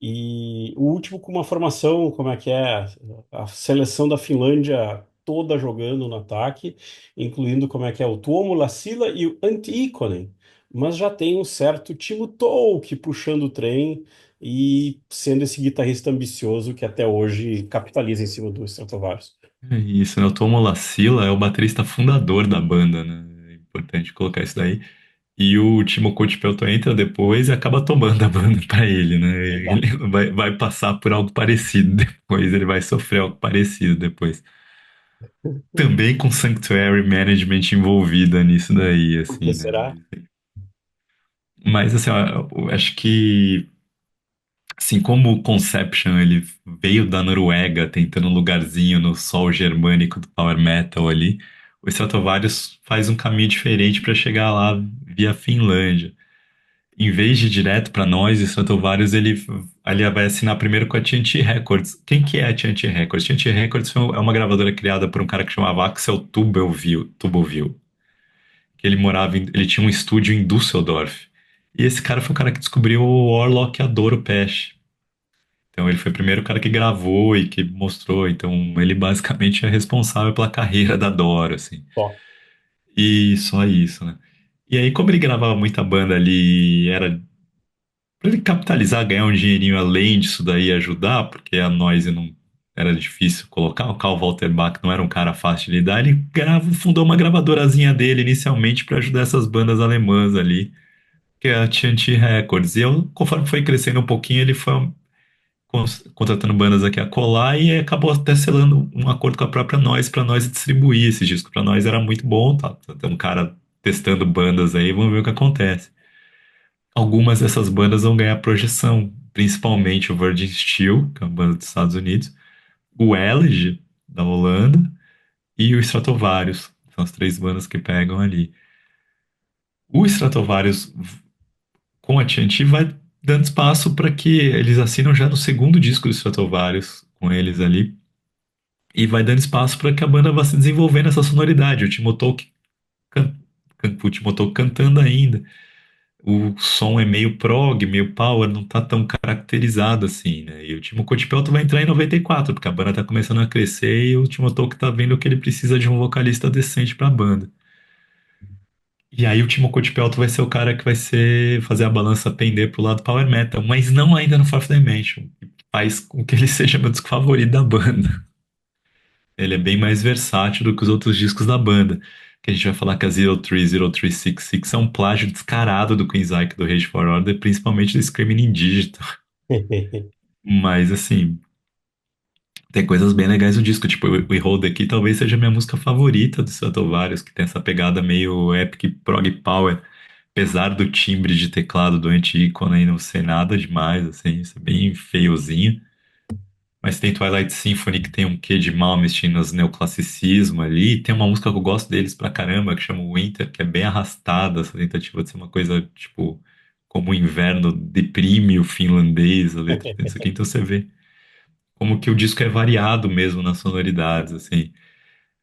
E o último com uma formação, como é que é? A seleção da Finlândia toda jogando no ataque, incluindo como é que é o Tuomo Lassila e o Antti Ikonen. Mas já tem um certo Timo Tolkki puxando o trem e sendo esse guitarrista ambicioso que até hoje capitaliza em cima do Stratovarius. É isso, né? O Tom Molasila é o baterista fundador da banda, né? É importante colocar isso daí. E o Timo Couchepelto entra depois e acaba tomando a banda pra ele, né? Exato. Ele vai passar por algo parecido depois, ele vai sofrer algo parecido depois. Também com Sanctuary Management envolvida nisso daí, Por que assim, né? será? Mas assim, ó, eu acho que assim como o Conception ele veio da Noruega tentando um lugarzinho no sol germânico do power metal ali, o Stratovarius faz um caminho diferente para chegar lá via Finlândia. Em vez de ir direto para nós, o Stratovarius ele vai assinar primeiro com a TNT Records. Quem que é a TNT Records? TNT Records é uma gravadora criada por um cara que chamava Axel Tubelville, que ele morava, ele tinha um estúdio em Düsseldorf. E esse cara foi o cara que descobriu o Orlok Adoro Pesh. Então ele foi o primeiro cara que gravou e que mostrou. Então ele basicamente é responsável pela carreira da Doro, assim. Ó, E só isso, né? E aí, como ele gravava muita banda ali, era pra ele capitalizar, ganhar um dinheirinho além disso daí ajudar, porque a Noise não era difícil colocar. O Karl Walter Bach não era um cara fácil de lidar. Ele fundou uma gravadorazinha dele inicialmente para ajudar essas bandas alemãs ali, que é a TNT Records. E eu, conforme foi crescendo um pouquinho, ele foi contratando bandas aqui a colar e acabou até selando um acordo com a própria Noise para nós distribuir esse disco. Para nós era muito bom, tá? Tem um cara testando bandas aí, vamos ver o que acontece. Algumas dessas bandas vão ganhar projeção, principalmente o Virgin Steel, que é uma banda dos Estados Unidos, o Elegy, da Holanda, e o Stratovarius. São as três bandas que pegam ali. O Stratovarius com a TNT vai dando espaço para que eles assinam já no segundo disco do Stratovarius com eles ali. E vai dando espaço para que a banda vá se desenvolvendo essa sonoridade. Can, o Timo Tolkki cantando ainda. O som é meio prog, meio power, não tá tão caracterizado assim, né? E o Timo Kotipelto vai entrar em 94, porque a banda tá começando a crescer e o Timo Tolkki tá vendo que ele precisa de um vocalista decente pra banda. E aí o Timo Kotipelto vai ser o cara que vai fazer a balança pender pro lado power metal, mas não ainda no Fourth Dimension, que faz com que ele seja meu disco favorito da banda. Ele é bem mais versátil do que os outros discos da banda. Que a gente vai falar que a 030366 é um plágio descarado do Queen's Ike do Rage for Order, principalmente do Screaming in Digital. Mas, assim, tem coisas bem legais no disco. Tipo, We Hold the Key talvez seja a minha música favorita do Stratovarius, que tem essa pegada meio epic prog power. Apesar do timbre de teclado do anti-ícone não ser nada demais, assim, isso é bem feiozinho. Mas tem Twilight Symphony que tem um quê de Malmsteen nos neoclassicismo ali. Tem uma música que eu gosto deles pra caramba, que chama Winter, que é bem arrastada, essa tentativa de ser uma coisa, tipo, como o inverno deprime o finlandês, a letra tem isso aqui. Então você vê como que o disco é variado mesmo nas sonoridades, assim.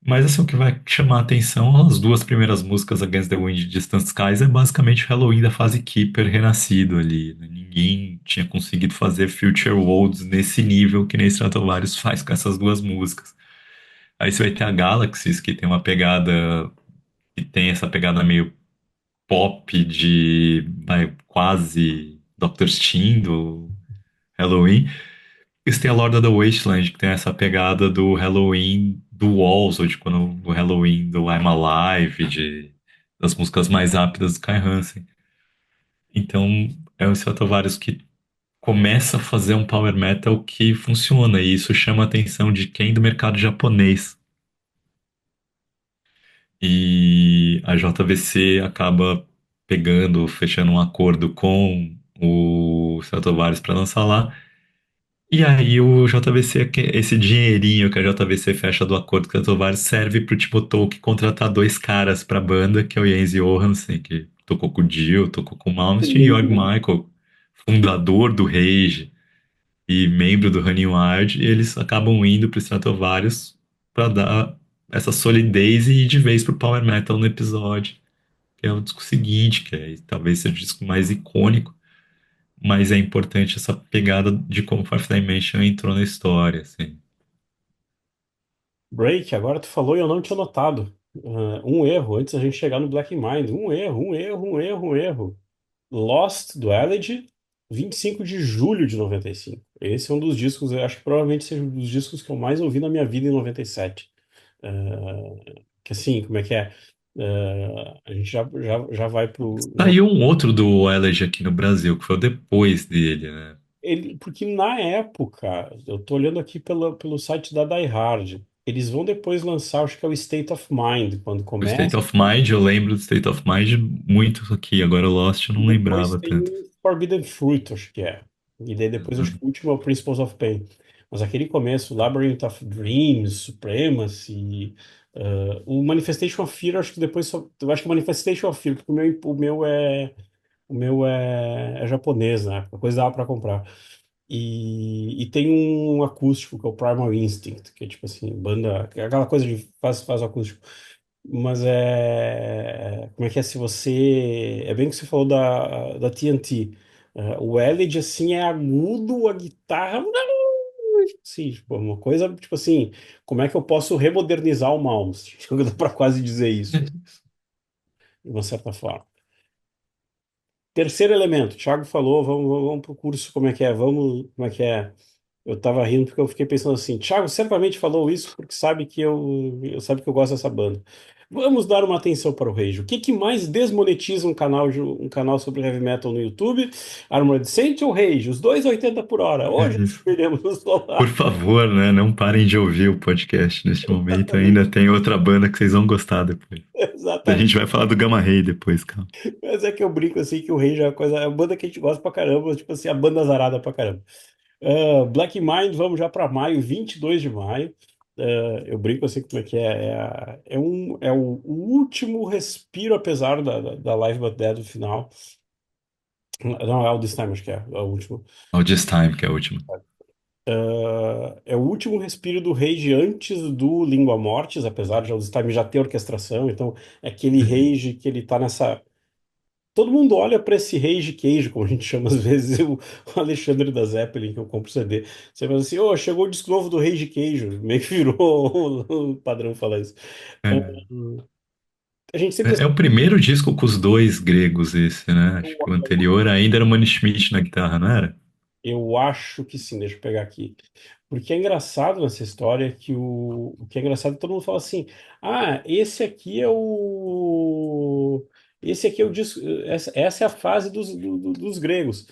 Mas assim, o que vai chamar a atenção, as duas primeiras músicas, Against the Wind e Distant Skies, é basicamente o Halloween da fase Keeper renascido ali, né? Ninguém tinha conseguido fazer Future Worlds nesse nível que nem Stratovarius faz com essas duas músicas. Aí você vai ter a Galaxies, que tem uma pegada, que tem essa pegada meio pop de quase Dr. Steen do Halloween. Isso tem a Lord of the Wasteland, que tem essa pegada do Halloween do Walls, ou de quando o Halloween do I'm Alive, das músicas mais rápidas do Kai Hansen. Então, é um Stratovarius que começa a fazer um power metal que funciona, e isso chama a atenção de quem do mercado japonês. e a JVC acaba pegando, fechando um acordo com o Stratovarius para lançar lá. E aí o JVC, esse dinheirinho que a JVC fecha do acordo com o Stratovarius serve pro Timo Tolkki contratar dois caras pra banda, que é o Jens Johansson, que tocou com o Dio, tocou com o Malmsteen, e o Jorg Michael, fundador do Rage e membro do Running Wild, e eles acabam indo pro Stratovarius pra dar essa solidez e ir de vez pro Power Metal no episódio, que é o disco seguinte, que é, talvez seja o disco mais icônico, mas é importante essa pegada de como Fourth Dimension entrou na história, assim. Break, agora tu falou e eu não tinha notado. Um erro, antes da gente chegar no Black Mind. Um erro. Lost do Elegy, 25 de julho de 95. Esse é um dos discos, eu acho que provavelmente seja um dos discos que eu mais ouvi na minha vida em 97. Que assim, como é que é? A gente já vai pro. Saiu um outro do Elegy aqui no Brasil, que foi o depois dele, né? Porque na época, eu tô olhando aqui pelo site da Die Hard, eles vão depois lançar, acho que é o State of Mind, quando O começa. State of Mind, eu lembro do State of Mind muito aqui, agora o Lost eu E não depois lembrava tem tanto. Forbidden Fruit, acho que é. E daí depois acho que Uhum. o último é o Principles of Pain. Mas aquele começo, Labyrinth of Dreams, Supremacy, o Manifestation of Fear, acho que depois só, eu acho que o Manifestation of Fear, porque o meu é japonês, né? A coisa dava para comprar. E tem um acústico que é o Primal Instinct, que é tipo assim, banda, que é aquela coisa de faz acústico. Mas como é que é se você. É bem que você falou da TNT. O Eled, assim, é agudo, a guitarra. Sim, tipo, uma coisa, tipo assim, como é que eu posso remodernizar o Malmsteen? Dá pra quase dizer isso, de uma certa forma. Terceiro elemento, o Thiago falou, vamos pro curso, como é que é? Vamos, como é que é? Eu tava rindo porque eu fiquei pensando assim, Thiago certamente falou isso porque sabe que eu sabe que eu gosto dessa banda. Vamos dar uma atenção para o Rage. O que que mais desmonetiza um canal sobre heavy metal no YouTube? Armored Saint ou Rage? Os dois 80 por hora. É Hoje isso. perdemos o Por solar. favor, né? Não parem de ouvir o podcast neste momento. Exatamente. Ainda tem outra banda que vocês vão gostar depois. A Exatamente. gente vai falar do Gamma Ray depois, calma. Mas é que eu brinco assim que o Rage é uma coisa, é uma banda que a gente gosta pra caramba, tipo assim, a banda azarada pra caramba. Black Mind, vamos já para maio, 22 de maio. Eu brinco assim como é que é. É o último respiro, apesar da Live But Dead do final. Não, é o This Time, acho que é o último. All This Time, que é a última. É o último respiro do Rage antes do Língua Mortis, apesar de o This Time já ter orquestração. Então, é aquele Uhum. Rage que ele tá nessa. Todo mundo olha para esse Rage Cage, como a gente chama às vezes, o Alexandre da Zeppelin, que eu compro CD. Você fala assim, ô, chegou o disco novo do Rage Cage, meio que virou o padrão falar isso. É. A gente sempre É o primeiro disco com os dois gregos, esse, né? Acho que o anterior ainda era o Manny Schmidt na guitarra, não era? eu acho que sim, deixa eu pegar aqui. Porque é engraçado nessa história que o que é engraçado é que todo mundo fala assim, esse aqui é o. Esse aqui é o disco. Essa é a fase dos gregos.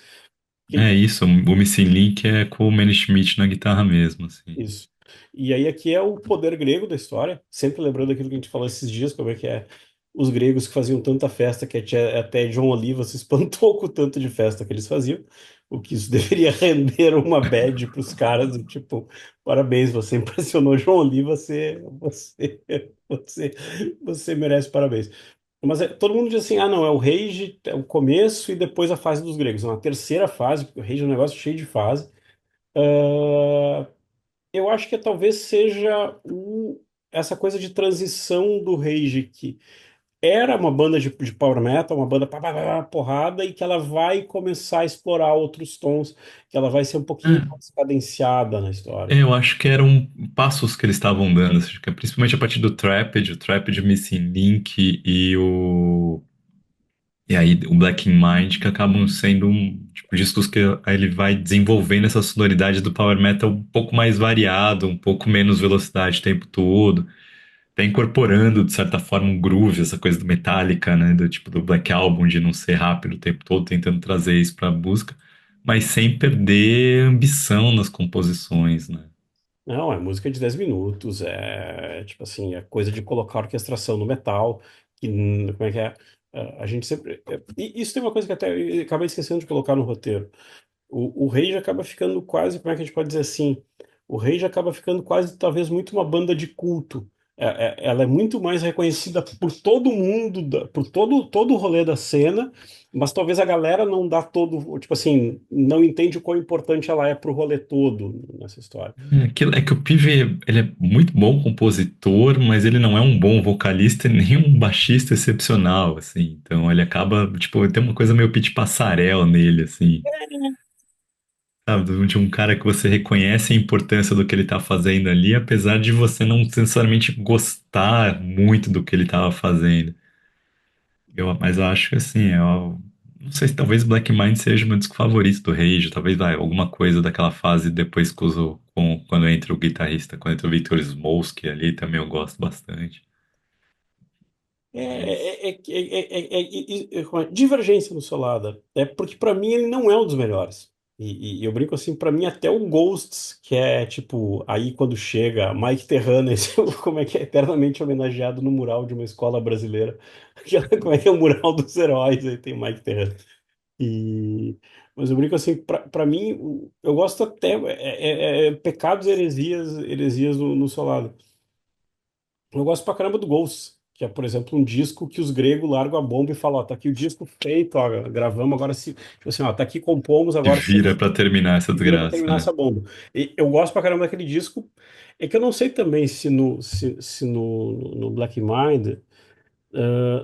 É isso, o Missing Link é com o Manny Schmidt na guitarra mesmo, assim. Isso. E aí aqui é o poder grego da história, sempre lembrando aquilo que a gente falou esses dias, como é que é os gregos que faziam tanta festa que até John Oliva se espantou com o tanto de festa que eles faziam, o que isso deveria render uma badge para os caras, do tipo, parabéns, você impressionou John Oliva, você, você merece parabéns. Mas todo mundo diz assim, não, é o Rage, é o começo e depois a fase dos gregos. É uma terceira fase, porque o Rage é um negócio cheio de fase. Ah, eu acho que talvez seja essa coisa de transição do Rage, que era uma banda de power metal, uma banda pá, pá, pá, pá, porrada, e que ela vai começar a explorar outros tons, que ela vai ser um pouquinho É, mais cadenciada na história. eu acho que eram passos que eles estavam dando, assim, que é principalmente a partir do Trapid, o Missing Link e aí o Black in Mind, que acabam sendo tipo, discos que aí ele vai desenvolvendo essa sonoridade do power metal um pouco mais variado, um pouco menos velocidade o tempo todo. Tá incorporando, de certa forma, um groove, essa coisa do Metallica, né? Do tipo do Black Album, de não ser rápido o tempo todo, tentando trazer isso pra música, mas sem perder ambição nas composições, né? Não, é música de 10 minutos, é tipo assim, é coisa de colocar orquestração no metal, que, como é que é? A gente sempre. E isso tem uma coisa que até eu acabei esquecendo de colocar no roteiro. O Rage acaba ficando quase, como é que a gente pode dizer assim? O Rage acaba ficando quase, talvez, muito uma banda de culto. Ela é muito mais reconhecida por todo mundo, por todo o rolê da cena, mas talvez a galera não dá todo, tipo assim, não entende o quão importante ela é pro rolê todo nessa história. É que o Pive, ele é muito bom compositor, mas ele não é um bom vocalista e nem um baixista excepcional, assim. Então ele acaba, tipo, tem uma coisa meio Pete Passarel nele, assim. Sabe, de um cara que você reconhece a importância do que ele tá fazendo ali, apesar de você não necessariamente gostar muito do que ele tava fazendo. Mas eu acho que assim, eu não sei se talvez Black Mind seja o meu disco favorito do Rage, talvez vai, alguma coisa daquela fase depois que quando entra o guitarrista, quando entra o Victor Smolsky ali, também eu gosto bastante. Mas. Divergência no Solada. É porque pra mim ele não é um dos melhores. E eu brinco assim, pra mim até o Ghosts, que é tipo, aí quando chega Mike Terrano, esse, como é que é eternamente homenageado no mural de uma escola brasileira. Como é que é o mural dos heróis, aí tem Mike Terrano. E, mas eu brinco assim, pra mim, eu gosto até, pecados, heresias no Solada. Eu gosto pra caramba do Ghosts, que é, por exemplo, um disco que os gregos largam a bomba e falam, ó, tá aqui o disco feito, ó, gravamos, agora se, tipo assim, ó, tá aqui, compomos, E agora vira pra terminar essa se vira pra desgraça, terminar né? essa bomba. E eu gosto pra caramba daquele disco, é que eu não sei também se no Black Mind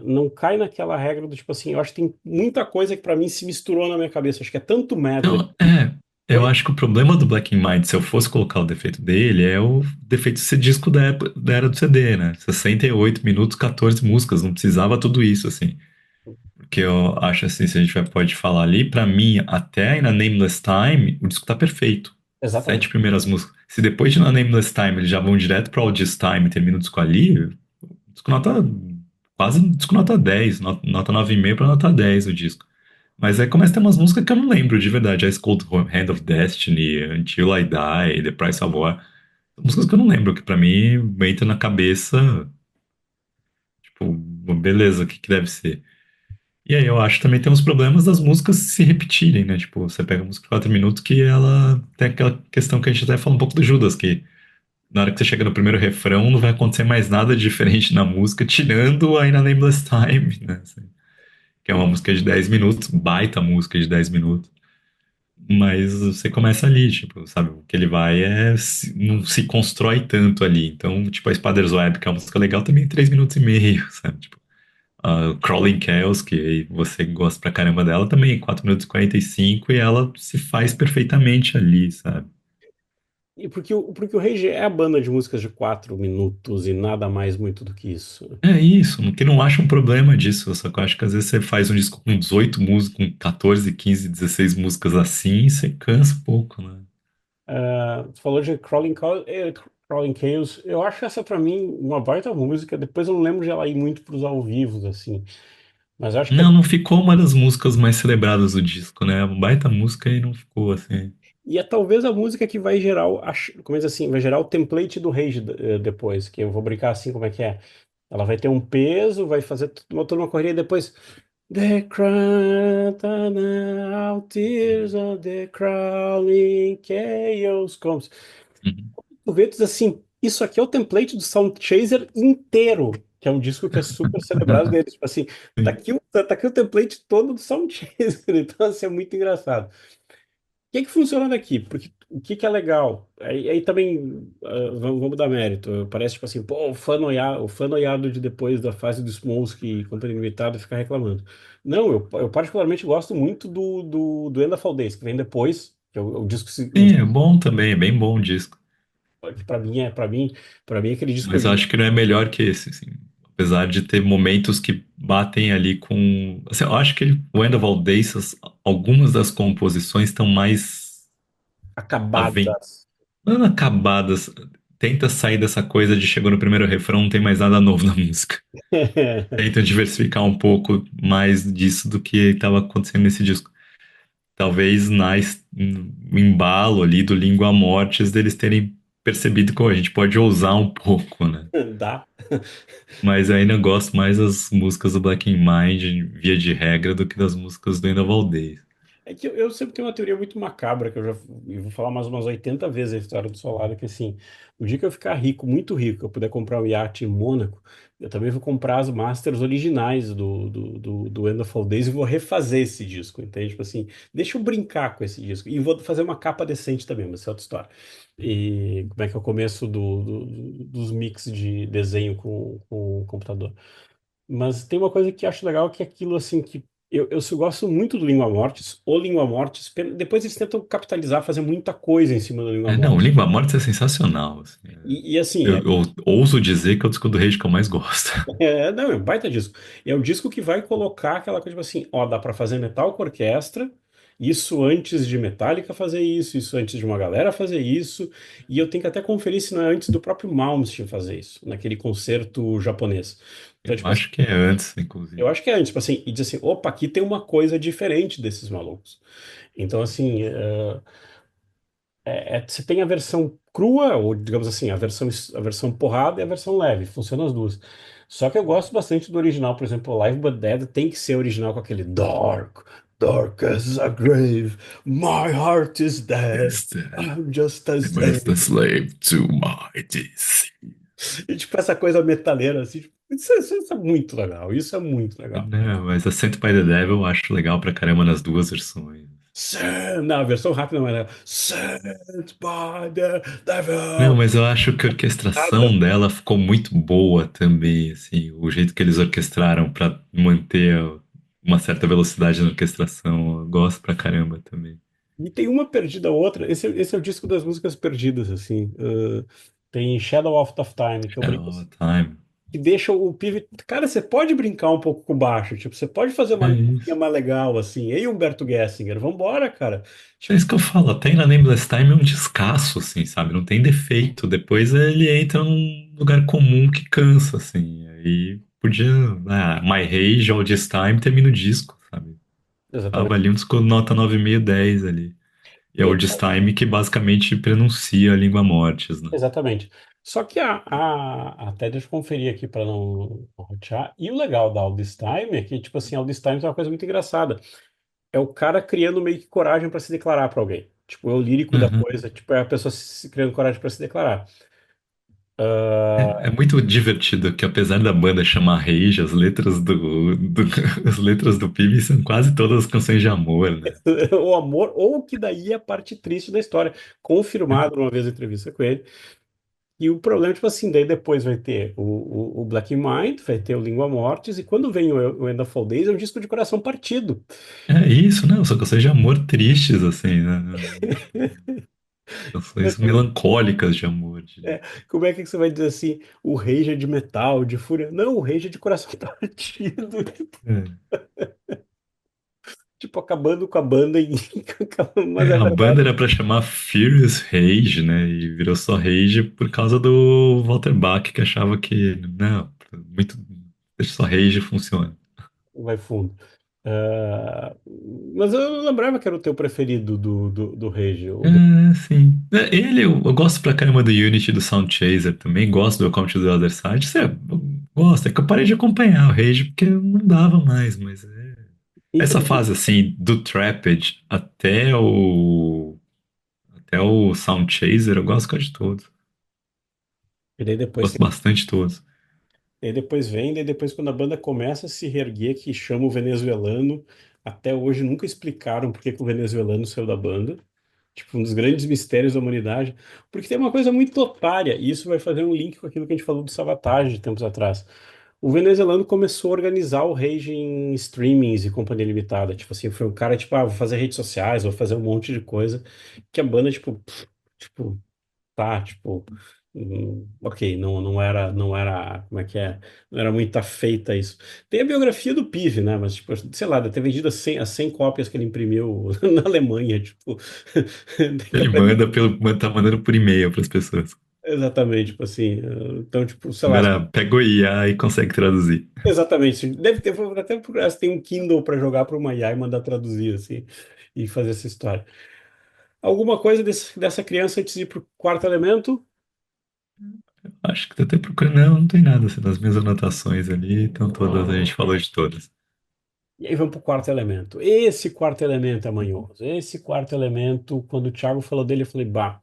não cai naquela regra do tipo assim, eu acho que tem muita coisa que pra mim se misturou na minha cabeça, acho que é tanto medley. Então, eu acho que o problema do Black Mind, se eu fosse colocar o defeito dele, é o defeito de ser disco da era do CD, né? 68 minutos, 14 músicas, não precisava tudo isso, assim. Porque eu acho assim, se a gente pode falar ali, pra mim, até na Nameless Time, o disco tá perfeito. Sete Exatamente. primeiras músicas. Se depois de na Nameless Time eles já vão direto pra All This Time e termina o disco ali, disco nota, quase disco nota 10, nota 9,5 pra nota 10 o disco. Mas aí começa a ter umas músicas que eu não lembro de verdade. Ice Cold Hand of Destiny, Until I Die, The Price of War. Músicas que eu não lembro, que pra mim entra na cabeça, tipo, beleza, o que que deve ser? E aí eu acho que também tem uns problemas das músicas se repetirem, né? Tipo, você pega a música de 4 minutos que ela tem aquela questão que a gente até fala um pouco do Judas, que na hora que você chega no primeiro refrão não vai acontecer mais nada diferente na música, tirando a In a Nameless Time, né? Assim, que é uma música de 10 minutos, baita música de 10 minutos. Mas você começa ali, tipo, sabe? O que ele vai não se constrói tanto ali. Então, tipo, a Spider's Web, que é uma música legal, também 3 minutos e meio, sabe? Tipo, a Crawling Chaos, que você gosta pra caramba dela, também 4 minutos e 45 e ela se faz perfeitamente ali, sabe? E porque o Rage é a banda de músicas de 4 minutos e nada mais muito do que isso. É isso, que não acho um problema disso, só que eu acho que às vezes você faz um disco com 18 músicas, com 14, 15, 16 músicas assim, e você cansa um pouco, né? Tu falou de Crawling Chaos. Eu acho essa pra mim uma baita música. Depois eu não lembro de ela ir muito pros ao vivos, assim. Mas eu acho que Não, não ficou uma das músicas mais celebradas do disco, né? Uma baita música e não ficou assim. e é talvez a música que vai gerar como é que assim, vai gerar o template do Rage depois, que eu vou brincar assim como é que é. Ela vai ter um peso, vai fazer toda uma correria e depois The crowd, tears of the crawling chaos comes. Uhum. Tu vê, tu diz assim, isso aqui é o template do Sound Chaser inteiro, que é um disco que é super celebrado deles. Tipo assim, Sim. tá aqui o template todo do Sound Chaser. Então, assim, é muito engraçado. O que que funciona daqui? Porque o que que é legal? Aí também, vamos dar mérito. Parece tipo assim, pô, o fã noiado de depois da fase do Smolsky e Companhia Limitada ficar reclamando. Não, eu particularmente gosto muito do End of All Days, que vem depois, que é o disco, Sim, é bom também, é bem bom o disco. que para mim é aquele disco Mas eu ali. acho que não é melhor que esse, assim. Apesar de ter momentos que batem ali com. Assim, eu acho que o End of Audacious, algumas das composições estão mais aven... Acabadas. não acabadas. Tenta sair dessa coisa de chegou no primeiro refrão, não tem mais nada novo na música. Tenta diversificar um pouco mais disso do que estava acontecendo nesse disco. Talvez no embalo ali do Língua Mortis deles terem percebido que a gente pode ousar um pouco, né? Dá. Mas eu ainda gosto mais das músicas do Black Mind, via de regra, do que das músicas do Enda Valdez. É que eu sempre tenho uma teoria muito macabra, que eu vou falar mais umas 80 vezes a história do Solado, que assim, o dia que eu ficar rico, muito rico, eu puder comprar um iate em Mônaco, eu também vou comprar as masters originais do End of All Days e vou refazer esse disco, entende? Tipo assim, deixa eu brincar com esse disco. E vou fazer uma capa decente também, mas isso é outra história. E como é que é o começo dos mix de desenho com o computador. Mas tem uma coisa que eu acho legal, que é aquilo assim que eu gosto muito do Língua Mortis, ou Língua Mortis, depois eles tentam capitalizar, fazer muita coisa em cima do Língua É, não, Mortis. Língua Morta é sensacional, assim. E, assim, Eu ouso dizer que é o disco do Rage que eu mais gosto. não, é um baita disco. É o disco que vai colocar aquela coisa tipo assim, ó, dá pra fazer metal com orquestra, isso antes de Metallica fazer isso antes de uma galera fazer isso, e eu tenho que até conferir se não é antes do próprio Malmsteen fazer isso, naquele concerto japonês. Então, Eu tipo assim, acho que é antes, eu inclusive. acho que é antes, tipo assim, e diz assim, opa, aqui tem uma coisa diferente desses malucos. Então, assim, você tem a versão crua, ou digamos assim, a versão porrada e a versão leve, funcionam as duas. Só que eu gosto bastante do original, por exemplo, Live But Dead tem que ser original com aquele dark as a grave, my heart is dead, Yes, that I'm just a I'm as the slave. slave to my disease. E tipo, essa coisa metaleira, assim, tipo, isso é muito legal, isso é muito legal. Não, mas a Sent by the Devil eu acho legal pra caramba nas duas versões. Não, a versão rápida não é legal. Sent by the Não, devil. mas eu acho que a Nada. orquestração dela ficou muito boa também, assim, o jeito que eles orquestraram pra manter uma certa velocidade na orquestração, eu gosto pra caramba também. E tem uma perdida ou outra. Esse é o disco das músicas perdidas, assim. Tem Shadow of Time, que eu Shadow brinco of assim, Time. que deixa o Pive. Cara, você pode brincar um pouco com o baixo, tipo, você pode fazer uma É linha isso. mais legal, assim. Ei, Humberto Gessinger, vambora, cara. É Tipo, isso que eu falo, até na Nameless Time é um descasso, assim, sabe? Não tem defeito. Depois ele entra num lugar comum que cansa, assim. Aí podia, My Rage, All This Time, termina o disco, sabe? Tava exatamente. ali um disco nota 9,5, 10 ali. E é E- All This Time que basicamente pronuncia a língua mortis, né? exatamente. Só que até deixa eu conferir aqui para não rotear. E o legal da All This Time é que, tipo assim, All This Time é uma coisa muito engraçada. É o cara criando meio que coragem para se declarar para alguém. Tipo, é o lírico da Uhum. coisa, tipo, é a pessoa criando coragem para se declarar. Ah, É muito divertido que apesar da banda chamar Rage, as letras as letras do PIB são quase todas canções de amor, né? o amor, ou que daí é a parte triste da história, confirmado uma vez em entrevista com ele. E o problema, tipo assim, daí depois vai ter o Black Mind, vai ter o Língua Mortis, e quando vem o End of All Days, é um disco de coração partido. É isso, não, são canções de amor tristes, assim, né? Canções melancólicas de amor, diria. É, como é que você vai dizer assim, o Rage é de metal, de fúria? Não, o Rage é de coração partido. É. Tipo, acabando com a banda, mas É, é a banda verdade. era pra chamar Furious Rage, né? E virou só Rage por causa do Walter Bach, que achava que, não, muito, deixa só Rage funciona. Vai fundo. Ah, mas eu lembrava que era o teu preferido do Rage. É, sim. É, eu gosto pra caramba do Unity do Sound Chaser também, gosto do Come to the Other Side. Isso eu gosto, é que eu parei de acompanhar o Rage porque não dava mais, mas essa Então, fase assim, do Trapped até o Sound Chaser, eu gosto quase de todos. e daí depois Gosto tem, bastante de todos. daí depois vem, daí depois quando a banda começa a se reerguer, que chama o venezuelano, até hoje nunca explicaram por que que o venezuelano saiu da banda. Tipo, um dos grandes mistérios da humanidade. Porque tem uma coisa muito otária, e isso vai fazer um link com aquilo que a gente falou do Savatage tempos atrás. O venezuelano começou a organizar o Rage em streamings e companhia limitada. Tipo assim, foi um cara, tipo, vou fazer redes sociais, vou fazer um monte de coisa. Que a banda, tipo, tá, tipo, ok, não era, como é que é? Não era muito feita isso. Tem a biografia do Pive, né? Mas, tipo, sei lá, deve ter vendido as 100 cópias que ele imprimiu na Alemanha, tipo, tem que Ele aprender. tá mandando por e-mail para as pessoas. Exatamente, tipo assim, então, tipo, sei A lá, galera pega o IA e consegue traduzir. exatamente, deve ter, vou até procurar se tem um Kindle para jogar para uma IA e mandar traduzir, assim, e fazer essa história. Alguma coisa dessa criança antes de ir pro quarto elemento? Acho que tô até procurando. Não, não tem nada. Assim, nas minhas anotações ali estão todas, a gente falou de todas. E aí vamos para o quarto elemento. Esse quarto elemento é manhoso. Esse quarto elemento, quando o Thiago falou dele, eu falei, bah,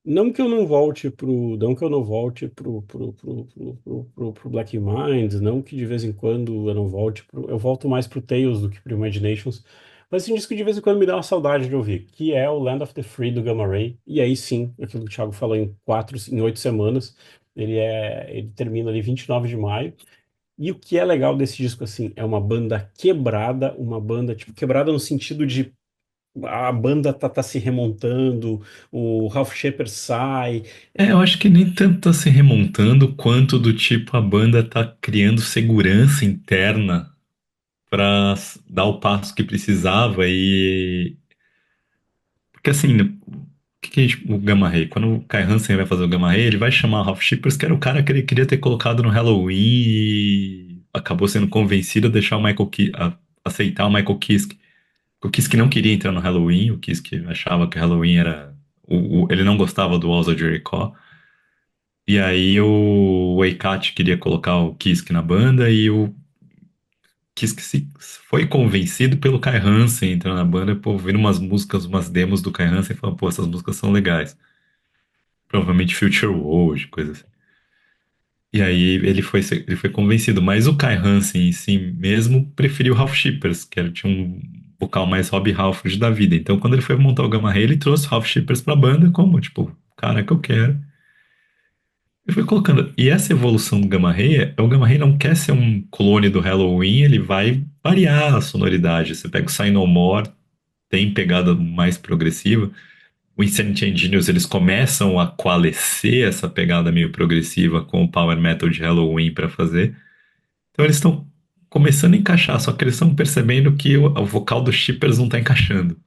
não que eu não volte pro Black Mind, não que de vez em quando eu não volte eu volto mais pro Tales do que pro Imaginations, mas esse disco de vez em quando me dá uma saudade de ouvir, que é o Land of the Free do Gamma Ray. E aí sim, aquilo que o Thiago falou em 8 semanas, ele termina ali 29 de maio. E o que é legal desse disco, assim, é uma banda quebrada, uma banda, tipo, quebrada no sentido de a banda tá se remontando, o Ralph Shepard sai. É, eu acho que nem tanto tá se remontando quanto do tipo a banda tá criando segurança interna pra dar o passo que precisava e porque assim, né, o Gamma Ray, quando o Kai Hansen vai fazer o Gamma Ray, ele vai chamar o Ralph Shippers, que era o cara que ele queria ter colocado no Halloween e acabou sendo convencido a deixar o aceitar o Michael Kiske. O Kiske não queria entrar no Halloween, o Kiske achava que o Halloween era ele não gostava do Walls of Jericho. E aí o Eikat queria colocar o Kiske na banda e o Kiske foi convencido pelo Kai Hansen entrando na banda, por ouvir umas músicas, umas demos do Kai Hansen e falando, pô, essas músicas são legais. Provavelmente Future World, coisa assim. E aí ele foi convencido, mas o Kai Hansen em si mesmo preferiu o Ralph Shippers, tinha um vocal mais Robbie Halford da vida. Então quando ele foi montar o Gamma Ray, ele trouxe o Ralph Shippers pra banda como, tipo, o cara que eu quero. Ele foi colocando. E essa evolução do Gamma Ray, o Gamma Ray não quer ser um clone do Halloween, ele vai variar a sonoridade. Você pega o Say No More, tem pegada mais progressiva. O Insanity Engineers, eles começam a coalescer essa pegada meio progressiva com o Power Metal de Halloween para fazer. Então eles estão começando a encaixar, só que eles estão percebendo que o vocal dos Shippers não está encaixando.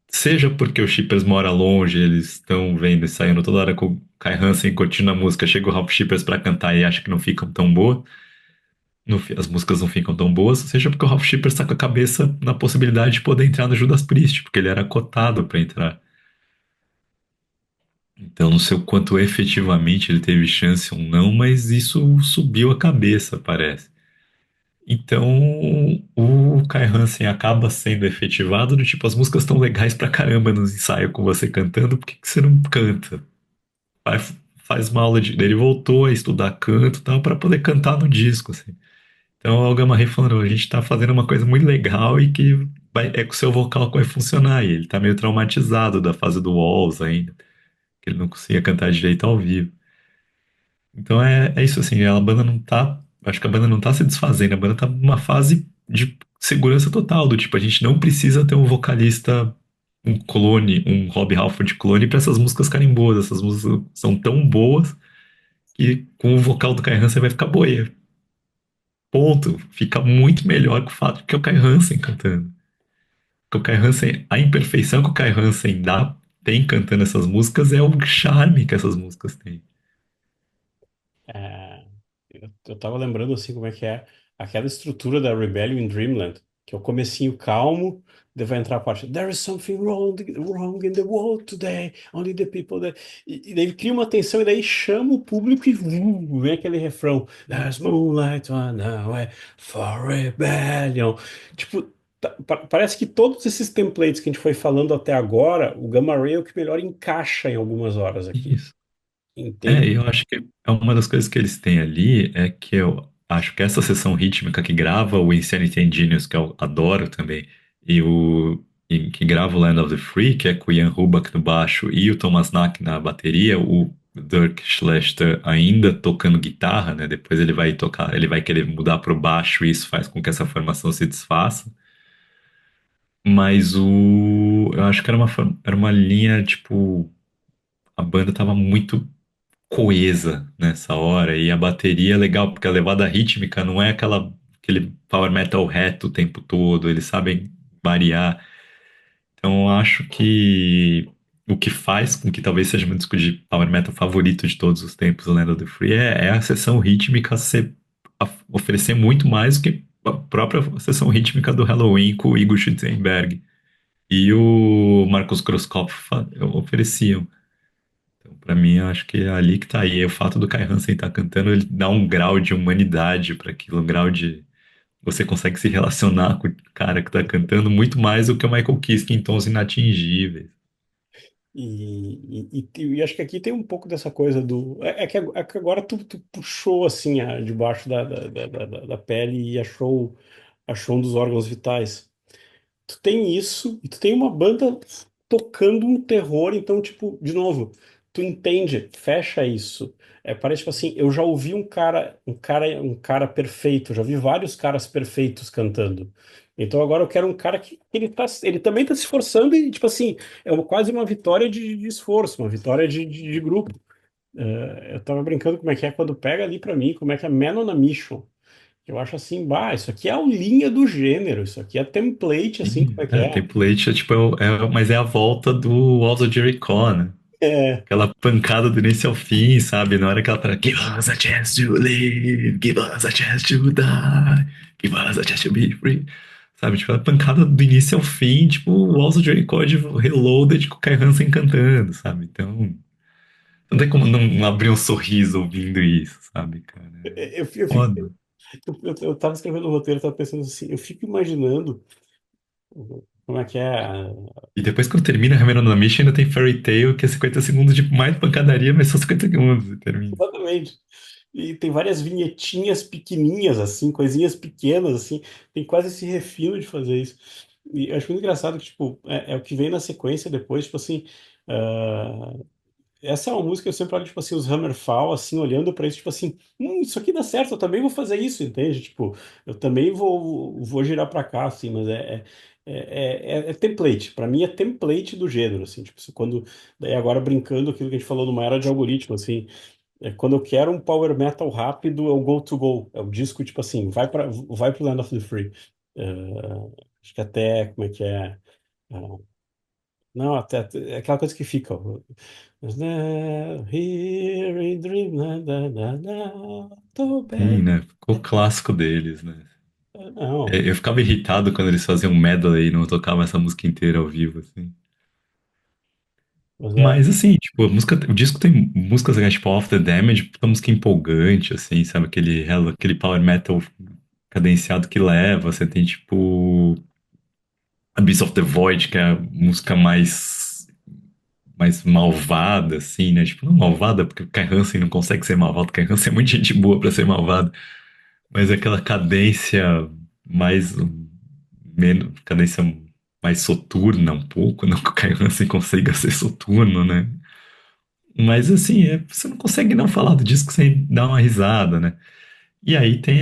Seja porque o Shippers mora longe, eles estão vendo e saindo toda hora com o Kai Hansen curtindo a música, chega o Ralph Shippers pra cantar e acha que não ficam tão boas, as músicas não ficam tão boas, seja porque o Ralph Shippers está com a cabeça na possibilidade de poder entrar no Judas Priest, porque ele era cotado para entrar. Então não sei o quanto efetivamente ele teve chance ou não, mas isso subiu a cabeça, parece. Então o Kai Hansen acaba sendo efetivado do tipo, as músicas estão legais pra caramba nos ensaios com você cantando, por que que você não canta? Faz uma aula de. Ele voltou a estudar canto e tal, para poder cantar no disco, assim. Então, o Gamma Ray falando, a gente tá fazendo uma coisa muito legal e que é com o seu vocal que vai funcionar. E ele tá meio traumatizado da fase do Walls ainda, que ele não conseguia cantar direito ao vivo. Então é isso assim, a banda não tá. Acho que a banda não tá se desfazendo, a banda tá numa fase de segurança total, do tipo, a gente não precisa ter um vocalista, um clone, um Rob Halford clone para essas músicas ficarem boas. Essas músicas são tão boas que com o vocal do Kai Hansen vai ficar boia. Ponto. Fica muito melhor que o fato de que é o Kai Hansen cantando. Porque o Kai Hansen, a imperfeição que o Kai Hansen tem cantando essas músicas é o charme que essas músicas têm. É, eu tava lembrando assim como é que é aquela estrutura da Rebellion in Dreamland, que é o comecinho calmo, daí vai entrar a parte There is something wrong in the world today, only the people that... E daí ele cria uma tensão e daí chama o público e vem aquele refrão There's moonlight on the way for rebellion. Tipo, parece que todos esses templates que a gente foi falando até agora, o Gamma Ray é o que melhor encaixa em algumas horas aqui. Isso. É, Entende? e eu acho que é uma das coisas que eles têm ali é que eu acho que essa sessão rítmica que grava o Insanity and Genius, que eu adoro também, e que grava o Land of the Free, que é com o Ian Hubach no baixo e o Thomas Nack na bateria, o Dirk Schlechter ainda tocando guitarra, né? Depois ele vai tocar, ele vai querer mudar para o baixo e isso faz com que essa formação se desfaça. Mas eu acho que era uma linha, tipo, a banda tava muito coesa nessa hora. E a bateria é legal, porque a levada rítmica não é aquele power metal reto o tempo todo, eles sabem variar. Então eu acho que o que faz com que talvez seja meu disco de power metal favorito de todos os tempos, o Land of the Free, é a seção rítmica oferecer muito mais do que a própria seção rítmica do Halloween com o Igor Schutzenberg e o Marcos Grosskopf ofereciam. Então, pra mim, eu acho que é ali que tá aí. O fato do Kai Hansen estar cantando, ele dá um grau de humanidade para aquilo, um grau de. Você consegue se relacionar com o cara que tá cantando muito mais do que o Michael Kiske em tons inatingíveis. E acho que aqui tem um pouco dessa coisa do. É que agora tu puxou assim debaixo da pele e achou um dos órgãos vitais. Tu tem isso e tu tem uma banda tocando um terror, então, tipo, de novo, tu entende, fecha isso. Parece tipo assim, eu já ouvi um cara perfeito, já vi vários caras perfeitos cantando. Então agora eu quero um cara que ele também tá se esforçando e, tipo assim, quase uma vitória de esforço, uma vitória de grupo. Eu tava brincando como é que é quando pega ali pra mim, como é que é Man on a Mission. Eu acho assim, bah, isso aqui é a linha do gênero, isso aqui é template, assim, Sim, como é que é? Template é tipo, mas é a volta do Walls of Jericho, né? É, Aquela pancada do início ao fim, sabe? Na hora que ela fala, Give us a chance to live, give us a chance to die, give us a chance to be free. Sabe? Tipo, a pancada do início ao fim, tipo, o Walls of Jericho de Reloaded com o Kai Hansen cantando, sabe? Então, não tem como não abrir um sorriso ouvindo isso, sabe, cara? eu fico, Foda. eu tava escrevendo o roteiro, tava pensando assim, eu fico imaginando como é que é. E depois, quando termina Hammer on a Mission, ainda tem Fairy Tail, que é 50 segundos de mais pancadaria, mas só 50 segundos e termina. Exatamente. E tem várias vinhetinhas pequenininhas, assim, coisinhas pequenas, assim, tem quase esse refino de fazer isso. E eu acho muito engraçado que, tipo, é o que vem na sequência depois, tipo assim. ah, Essa é uma música que eu sempre olho, tipo assim, os Hammerfall, assim, olhando pra isso, tipo assim, isso aqui dá certo, eu também vou fazer isso, entende? Tipo, eu também vou girar pra cá, assim, mas é template. Pra mim é template do gênero, assim, tipo, quando, daí agora brincando aquilo que a gente falou numa era de algoritmo, assim, quando eu quero um power metal rápido, é o Go to Go, é o disco, tipo assim, vai pro Land of the Free. É, acho que até, como é que é? Ah, não, até é aquela coisa que fica. Here in Dreamland, tô Sim, bem. né? Ficou clássico deles, né? Não, Eu ficava irritado quando eles faziam medley e não tocavam essa música inteira ao vivo, assim. mas Mas, assim, tipo, o disco tem músicas, né, tipo, Off the Damage, puta música empolgante, assim, sabe? Aquele power metal cadenciado que leva. Você tem, tipo, Abyss of the Void, que é a música mais malvada, assim, né? Tipo, não malvada, porque o Kai Hansen não consegue ser malvado, o Kai Hansen é muito gente boa pra ser malvado. Mas é aquela cadência mais menos, cadência mais soturna um pouco, não que o Kai Hansen consiga ser soturno, né? Mas assim, você não consegue não falar do disco sem dar uma risada, né? E aí tem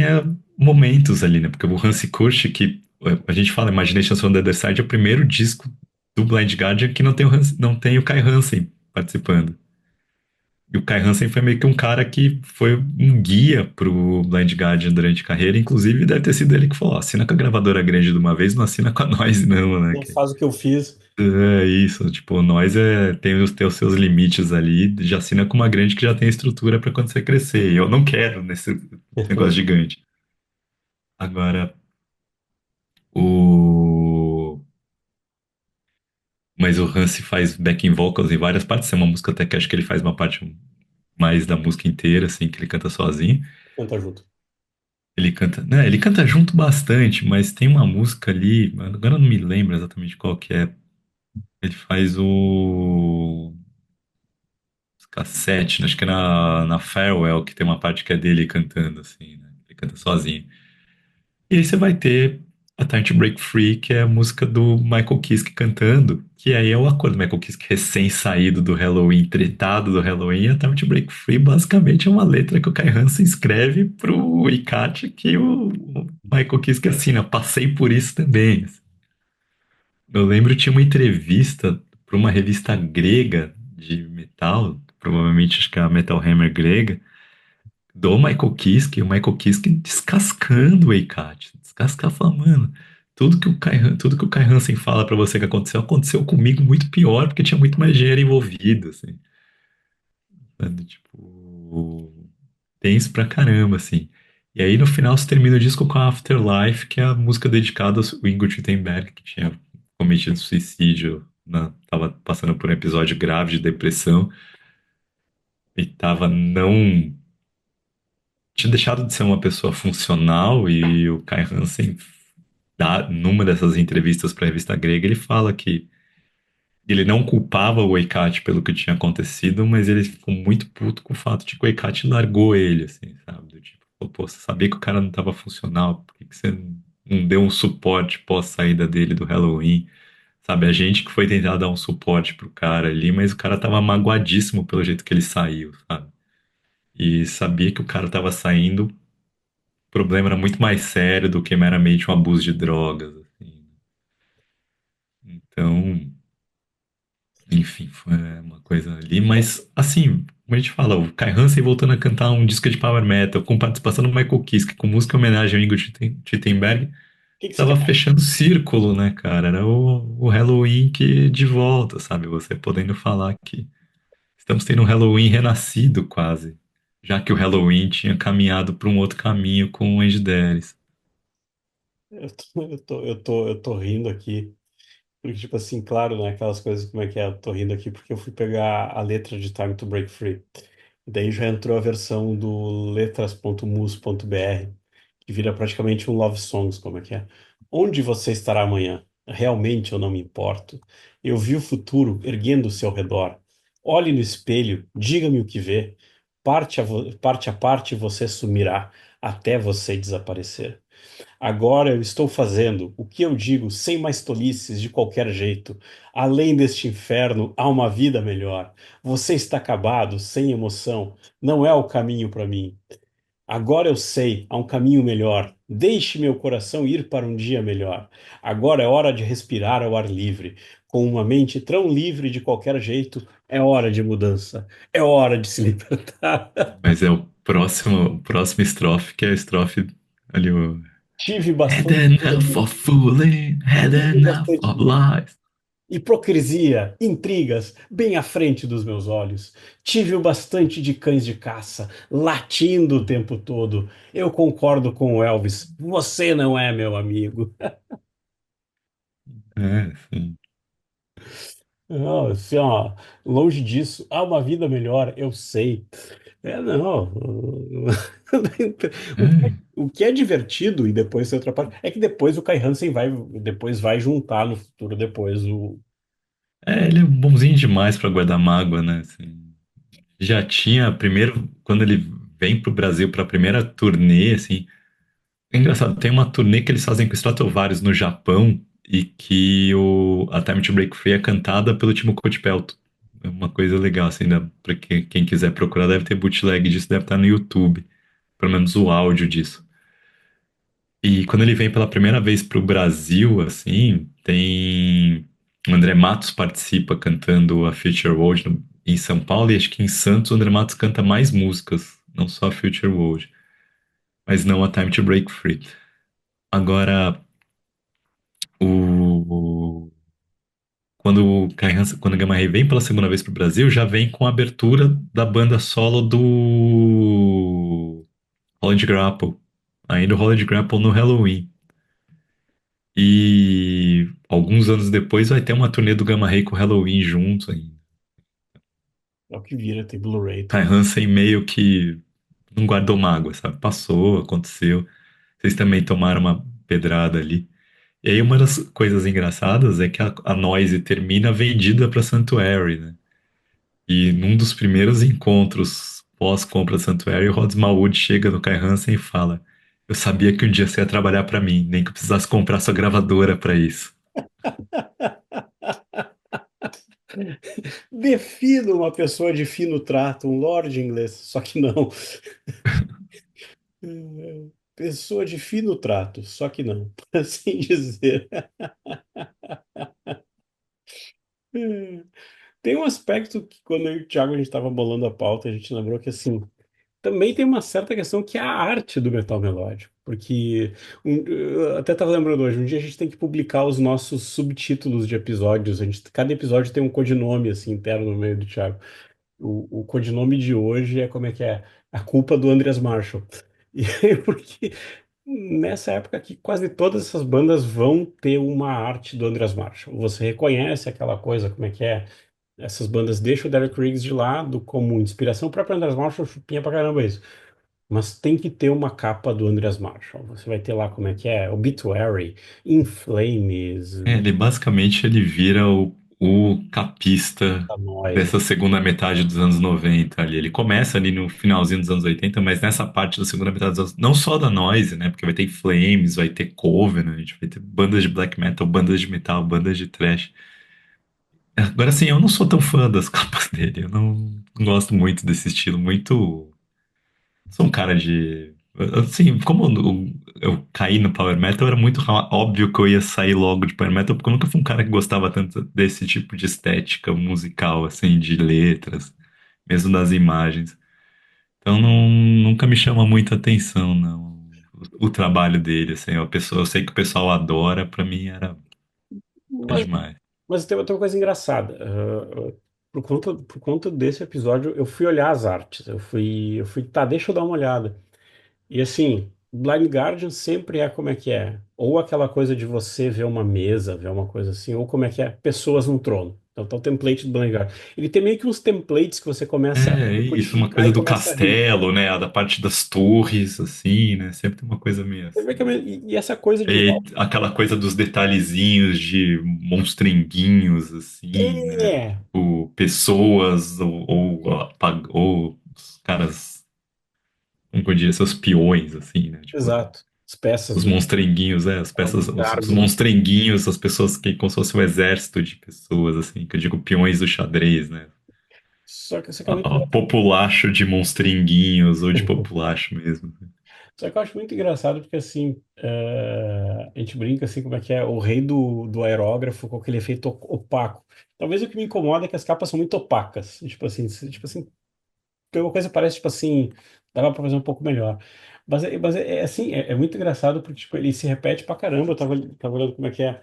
momentos ali, né? Porque o Hansi Kursch, que a gente fala Imaginations from the Other Side, é o primeiro disco do Blind Guardian que não tem o Kai Hansen participando. E o Kai Hansen foi meio que um cara que foi um guia pro Blind Guardian durante a carreira. Inclusive, deve ter sido ele que falou: assina com a gravadora grande de uma vez, não assina com a nós, não, né? não faz o que eu fiz. É isso, tipo, nós tem os seus limites ali, já assina com uma grande que já tem estrutura para quando você crescer. E eu não quero nesse negócio gigante. Agora, o. Mas o Hansi faz backing vocals em várias partes. É uma música até que acho que ele faz uma parte mais da música inteira, assim, que ele canta sozinho. Canta junto. Ele canta, né, ele canta junto bastante, mas tem uma música ali, agora eu não me lembro exatamente qual que é. Ele faz o cassete, né, acho que é na Farewell, que tem uma parte que é dele cantando, assim, né? Ele canta sozinho. E aí você vai ter a Time to Break Free, que é a música do Michael Kiske cantando, que aí é o acordo do Michael Kiske recém-saído do Halloween, tretado do Halloween, e a Time to Break Free basicamente é uma letra que o Kai Hansen escreve pro Ikati, que o Michael Kiske assina. Passei por isso também. Eu lembro que tinha uma entrevista para uma revista grega de metal, provavelmente acho que é a Metal Hammer grega, do Michael Kiske, o Michael Kiske descascando o Eikat, descascar, falando, mano, tudo que o Kai Hansen fala pra você que aconteceu comigo muito pior, porque tinha muito mais dinheiro envolvido, assim, sabe? Tipo, tenso pra caramba, assim. E aí no final você termina o disco com a Afterlife, que é a música dedicada ao Ingo Gutenberg, que tinha cometido suicídio, tava passando por um episódio grave de depressão. e tava não. Tinha deixado de ser uma pessoa funcional e o Kai Hansen, numa dessas entrevistas para a revista grega, ele fala que ele não culpava o Eikat pelo que tinha acontecido, mas ele ficou muito puto com o fato de que o Eikat largou ele, assim, sabe? Do tipo, pô, você sabia que o cara não estava funcional, por que que você não deu um suporte pós saída dele do Halloween? Sabe, a gente que foi tentar dar um suporte pro cara ali, mas o cara tava magoadíssimo pelo jeito que ele saiu, sabe? E sabia que o cara tava saindo, o problema era muito mais sério do que meramente um abuso de drogas, assim. Então, enfim, foi uma coisa ali, mas assim, como a gente fala, o Kai Hansen voltando a cantar um disco de power metal com participação do Michael Kiske, com música em homenagem ao Ingo Tittenberg, Que você tava quer? fechando círculo, né, cara? Era o Halloween que de volta, sabe? Você podendo falar que estamos tendo um Halloween renascido quase, já que o Halloween tinha caminhado para um outro caminho com o Ange Deris. Eu tô rindo aqui. Porque, tipo assim, claro, né? Aquelas coisas, como é que é? Eu tô rindo aqui porque eu fui pegar a letra de Time to Break Free. E daí já entrou a versão do letras.mus.br, que vira praticamente um love songs, como é que é? Onde você estará amanhã? Realmente eu não me importo. Eu vi o futuro erguendo-se ao redor. Olhe no espelho, diga-me o que vê. Parte a parte você sumirá, até você desaparecer. Agora eu estou fazendo o que eu digo sem mais tolices de qualquer jeito. Além deste inferno, há uma vida melhor. Você está acabado, sem emoção. Não é o caminho para mim. Agora eu sei, há um caminho melhor. Deixe meu coração ir para um dia melhor. Agora é hora de respirar ao ar livre. Com uma mente tão livre de qualquer jeito, é hora de mudança. É hora de se libertar. Mas é o próximo estrofe, que é a estrofe ali, o Tive Had bastante. enough of fooling, had Tive enough bastante of lies. hipocrisia, intrigas, bem à frente dos meus olhos. Tive o bastante de cães de caça, latindo o tempo todo. Eu concordo com o Elvis. Você não é meu amigo. É, sim. Não, assim, ó, longe disso, há uma vida melhor, eu sei. É, não. É, O que é divertido, e depois tem outra parte, é que depois o Kai Hansen vai juntar no futuro depois o. ele é bonzinho demais pra guardar mágoa, né? Assim, já tinha, primeiro, quando ele vem pro Brasil pra primeira turnê, assim, é engraçado, tem uma turnê que eles fazem com Stratovarius no Japão e que a Time to Break Free é cantada pelo Timo Coatepelto. É uma coisa legal, assim, pra quem quiser procurar, deve ter bootleg disso, deve estar no YouTube, pelo menos o áudio disso. E quando ele vem pela primeira vez pro Brasil, assim, tem o André Matos participa cantando a Future World em São Paulo, e acho que em Santos o André Matos canta mais músicas, não só a Future World, mas não a Time to Break Free. Agora, o, quando quando o Gamma Ray vem pela segunda vez pro Brasil, já vem com a abertura da banda solo do Holland Grapple, ainda o Holland Grapple no Halloween. E alguns anos depois vai ter uma turnê do Gamma Ray com o Halloween juntos ainda. É o que vira, tem Blu-ray Kai também. Hansen meio que não guardou mágoa, sabe? Passou, aconteceu. Vocês também tomaram uma pedrada ali. E aí uma das coisas engraçadas é que a Noise termina vendida para Sanctuary, né? E num dos primeiros encontros pós-compra da Sanctuary, o Rod Smallwood chega no Kai Hansen e fala: Eu sabia que um dia você ia trabalhar para mim, nem que eu precisasse comprar sua gravadora para isso. Defino uma pessoa de fino trato, um lord inglês, só que não. Pessoa de fino trato, só que não, por assim dizer. Tem um aspecto que quando eu e o Thiago a gente estava bolando a pauta, a gente lembrou que assim, também tem uma certa questão que é a arte do metal melódico, porque eu até estava lembrando hoje, um dia a gente tem que publicar os nossos subtítulos de episódios, cada episódio tem um codinome assim interno no meio do Thiago. O codinome de hoje é como é que é? A culpa do Andreas Marshall. E aí, porque nessa época aqui, quase todas essas bandas vão ter uma arte do Andreas Marshall. Você reconhece aquela coisa, como é que é? essas bandas deixam o Derek Riggs de lado como inspiração. O próprio Andreas Marshall chupinha pra caramba isso. Mas tem que ter uma capa do Andreas Marshall. Você vai ter lá como é que é, Obituary, In Flames, Ele basicamente ele vira o capista da Noise. dessa segunda metade dos anos 90 ali. Ele começa ali no finalzinho dos anos 80, mas nessa parte da segunda metade dos anos, não só da Noise, né? Porque vai ter Flames, vai ter Covenant, vai ter bandas de black metal, bandas de metal, bandas de thrash. Agora sim, eu não sou tão fã das capas dele. Eu não gosto muito desse estilo, muito. Sou um cara de. Assim, como eu caí no Power Metal, era muito óbvio que eu ia sair logo de Power Metal, porque eu nunca fui um cara que gostava tanto desse tipo de estética musical, assim, de letras, mesmo das imagens. Então nunca me chama muita atenção, não. O trabalho dele, assim, eu sei que o pessoal adora, pra mim é Mas, demais. mas tem uma coisa engraçada. Por conta desse episódio, eu fui olhar as artes. Tá, deixa eu dar uma olhada. E assim, Blind Guardian sempre é como é que é. Ou aquela coisa de você ver uma mesa, ver uma coisa assim, ou como é que é, pessoas no trono. Então tá o template do Blind Guardian. Ele tem meio que uns templates que você começa a É isso, uma decodificar coisa e do começa a rir. castelo, né? Da parte das torres, assim, né? Sempre tem uma coisa meio Você vê assim. que e essa coisa de E aquela coisa dos detalhezinhos de monstrenguinhos, assim, né? é, Tipo, pessoas ou os caras, como que eu diria, seus peões, assim, né? Tipo, exato. As peças os do, monstrenguinhos, as peças, do os gárgula. monstrenguinhos, as pessoas que como se fosse um exército de pessoas, assim, que eu digo peões do xadrez, né? Só que isso aqui é muito A populacho de monstrenguinhos ou de populacho mesmo. Só que eu acho muito engraçado porque, assim, a gente brinca, assim, como é que é o rei do aerógrafo com aquele efeito opaco. Talvez o que me incomoda é que as capas são muito opacas. Tipo assim, tem uma coisa que parece, tipo assim, dava pra fazer um pouco melhor. Assim, é muito engraçado porque, tipo, ele se repete pra caramba. Tava olhando como é que é.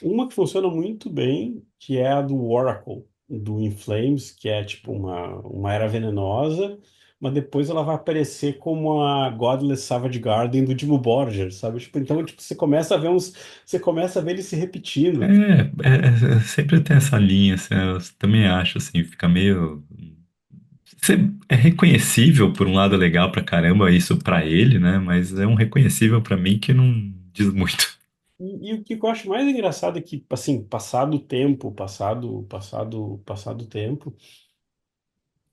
Uma que funciona muito bem, que é a do Oracle, do In Flames, que é, tipo, uma era venenosa, mas depois ela vai aparecer como a Godless Savage Garden do Dimmu Borgir, sabe? Tipo, então, tipo, você começa a ver ele se repetindo. Sempre tem essa linha, assim, eu também acho, assim, fica meio. É reconhecível, por um lado é legal pra caramba isso pra ele, né? Mas é um reconhecível pra mim que não diz muito. E o que eu acho mais engraçado é que, assim, passado o tempo, passado o tempo,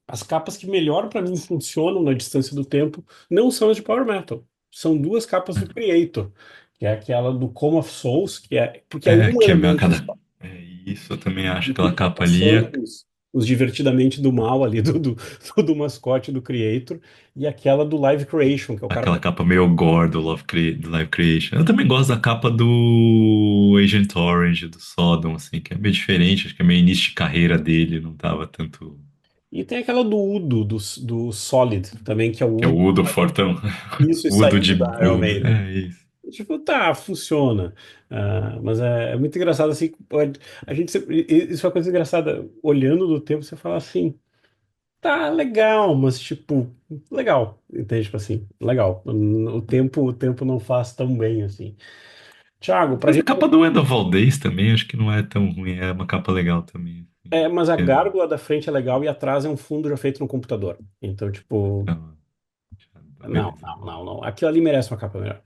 as capas que melhor para mim funcionam na distância do tempo não são as de Power Metal. São duas capas do Creator, que é aquela do Coma of Souls, que é porque é um Que é meio elemento cada. só. É isso, eu também acho E aquela fica capa ali, passando os divertidamente do mal ali do mascote do Creator, e aquela do Live Creation, que é o cara aquela capa meio gore do Live Creation. Eu também gosto da capa do Agent Orange, do Sodom, assim, que é meio diferente, acho que é meio início de carreira dele, não tava tanto. e tem aquela do Udo, do Solid, também, que é o Que é o Udo. Udo Fortão. Isso, e Udo de saindo da Iron Udo. Maiden. É isso. Tipo, tá, funciona. Mas é muito engraçado, assim, a gente sempre, isso é uma coisa engraçada, olhando do tempo, você fala assim, tá legal, mas tipo, legal, entende? Tipo assim, legal. O tempo não faz tão bem assim. Thiago, pra Mas a gente, capa do Wendell Valdez também acho que não é tão ruim, é uma capa legal também. Assim. mas a É, gárgula da frente é legal e atrás é um fundo já feito no computador. Então, tipo, então, não, beleza. não, não, não. Aquilo ali merece uma capa melhor.